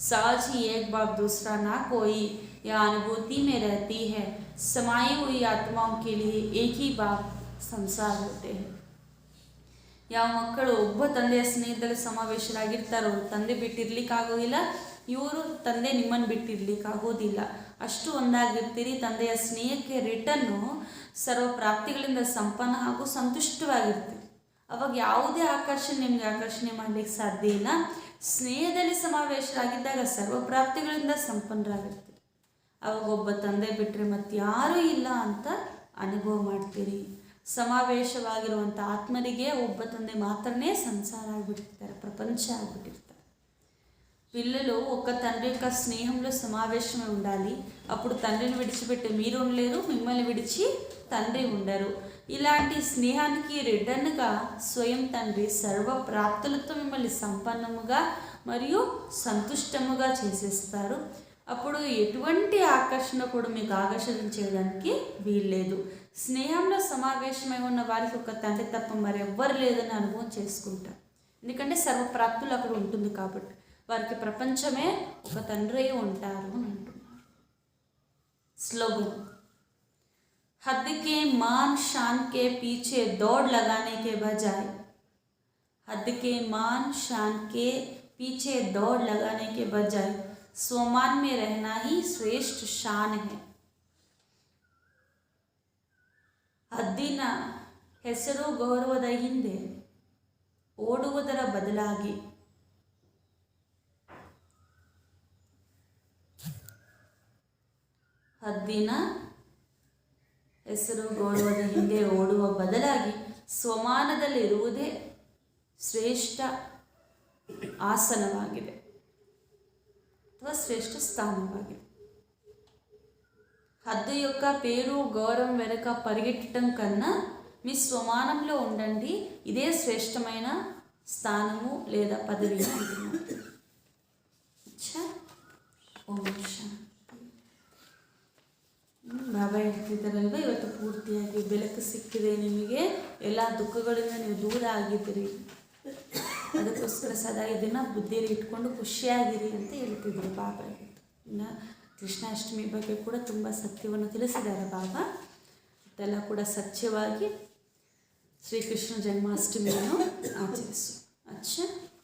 सहज ही एक बाप दूसरा ना कोई या अनुभूति में रहती है. समाई हुई आत्माओं के लिए एक ही बाप संसार होते हैं. ಯಾವ ಮಕ್ಕಳು ಒಬ್ಬ ತಂದೆಯ ಸ್ನೇಹದಲ್ಲಿ ಸಮಾವೇಶರಾಗಿರ್ತಾರೋ, ತಂದೆ ಬಿಟ್ಟಿರ್ಲಿಕ್ಕಾಗೋದಿಲ್ಲ, ಇವರು ತಂದೆ ನಿಮ್ಮನ್ನು ಬಿಟ್ಟಿರ್ಲಿಕ್ಕಾಗೋದಿಲ್ಲ. ಅಷ್ಟು ಒಂದಾಗಿರ್ತೀರಿ. ತಂದೆಯ ಸ್ನೇಹಕ್ಕೆ ರಿಟರ್ನು ಸರ್ವ ಪ್ರಾಪ್ತಿಗಳಿಂದ ಸಂಪನ್ನ ಹಾಗೂ ಸಂತುಷ್ಟವಾಗಿರ್ತೀರಿ. ಅವಾಗ ಯಾವುದೇ ಆಕರ್ಷಣೆ ನಿಮಗೆ ಆಕರ್ಷಣೆ ಮಾಡಲಿಕ್ಕೆ ಸಾಧ್ಯ ಇಲ್ಲ. ಸ್ನೇಹದಲ್ಲಿ ಸಮಾವೇಶರಾಗಿದ್ದಾಗ ಸರ್ವ ಪ್ರಾಪ್ತಿಗಳಿಂದ ಸಂಪನ್ನರಾಗಿರ್ತೀರಿ. ಅವಾಗ ಒಬ್ಬ ತಂದೆ ಬಿಟ್ಟರೆ ಮತ್ತಾರೂ ಇಲ್ಲ ಅಂತ ಅನುಭವ ಮಾಡ್ತೀರಿ. ಸಮಾವೇಶವಾಗಿರುವಂಥ ಆತ್ಮರಿಗೆ ಒಬ್ಬ ತಂದೆ ಮಾತ್ರನೇ ಸಂಸಾರ ಆಗಿಬಿಟ್ಟಿರ್ತಾರೆ, ಪ್ರಪಂಚ ಆಗಿಬಿಟ್ಟಿರ್ತಾರೆ. పిల్లలు ఒక తండ్రి యొక్క స్నేహంలో సమావేశమై ఉండాలి. అప్పుడు తండ్రిని విడిచిపెట్టి మీరు ఉండలేరు, మిమ్మల్ని విడిచి తండ్రి ఉండరు. ఇలాంటి స్నేహానికి రిటర్న్గా స్వయం తండ్రి సర్వ ప్రాప్తులతో మిమ్మల్ని సంపన్నముగా మరియు సంతుష్టముగా చేసేస్తారు. అప్పుడు ఎటువంటి ఆకర్షణ కూడా మీకు ఆకర్షించేయడానికి వీల్లేదు. స్నేహంలో సమావేశమై ఉన్న వారికి ఒక తండ్రి తప్ప మరెవ్వరు లేదని అనుభవం చేసుకుంటారు. ఎందుకంటే సర్వప్రాప్తులు అక్కడ ఉంటుంది కాబట్టి వారికి ప్రపంచమే ఒక తండ్రి అయి ఉంటారు అని అంటున్నారు. స్లోగన్ हद के मान शान के पीछे दौड़ लगाने के बजाय हद के मान शान के पीछे दौड़ लगाने के बजाय स्वमान में रहना ही श्रेष्ठ शान है. ಹದ್ದಿನ ಹೆಸರು ಗೌರವದ ಹಿಂದೆ ಓಡುವುದರ ಬದಲಾಗಿ ಹದ್ದಿನ ಹೆಸರು ಗೌರವದ ಹಿಂದೆ ಓಡುವ ಬದಲಾಗಿ ಸ್ವಮಾನದಲ್ಲಿರುವುದೇ ಶ್ರೇಷ್ಠ ఆసనవాಗಿದೆ ಅಥವಾ శ్రేష్ఠ స్థానవాಗಿದೆ. హద్దు యొక్క పేరు గౌరవం వెనుక పరిగెట్టడం కన్నా మీ స్వమానంలో ఉండండి, ఇదే శ్రేష్టమైన స్థానము లేదా పదవి అంటున్నారు. ಓಂ ಶಾಂತಿ. ಬಾಬಾ ಹೇಳ್ತಿದ್ದಾರಲ್ವ, ಇವತ್ತು ಪೂರ್ತಿಯಾಗಿ ಬೆಳಕು ಸಿಕ್ಕಿದೆ ನಿಮಗೆ, ಎಲ್ಲ ದುಃಖಗಳಿಂದ ನೀವು ದೂರ ಆಗಿದ್ದೀರಿ, ಅದಕ್ಕೋಸ್ಕರ ಸದಾ ಇದನ್ನು ಬುದ್ಧಿಯಲ್ಲಿ ಇಟ್ಕೊಂಡು ಖುಷಿಯಾಗಿರಿ ಅಂತ ಹೇಳ್ತಿದ್ರು ಬಾಬಾ. ಇನ್ನು ಕೃಷ್ಣಾಷ್ಟಮಿ ಬಗ್ಗೆ ಕೂಡ ತುಂಬ ಸತ್ಯವನ್ನು ತಿಳಿಸಿದ್ದಾರೆ ಬಾಬಾ. ಇದೆಲ್ಲ ಕೂಡ ಸತ್ಯವಾಗಿ ಶ್ರೀಕೃಷ್ಣ ಜನ್ಮಾಷ್ಟಮಿಯನ್ನು ಆಚರಿಸು. ಅಚ್ಚ.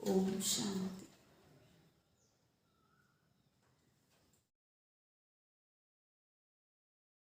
ಓಂ ಶಾಂತಿ.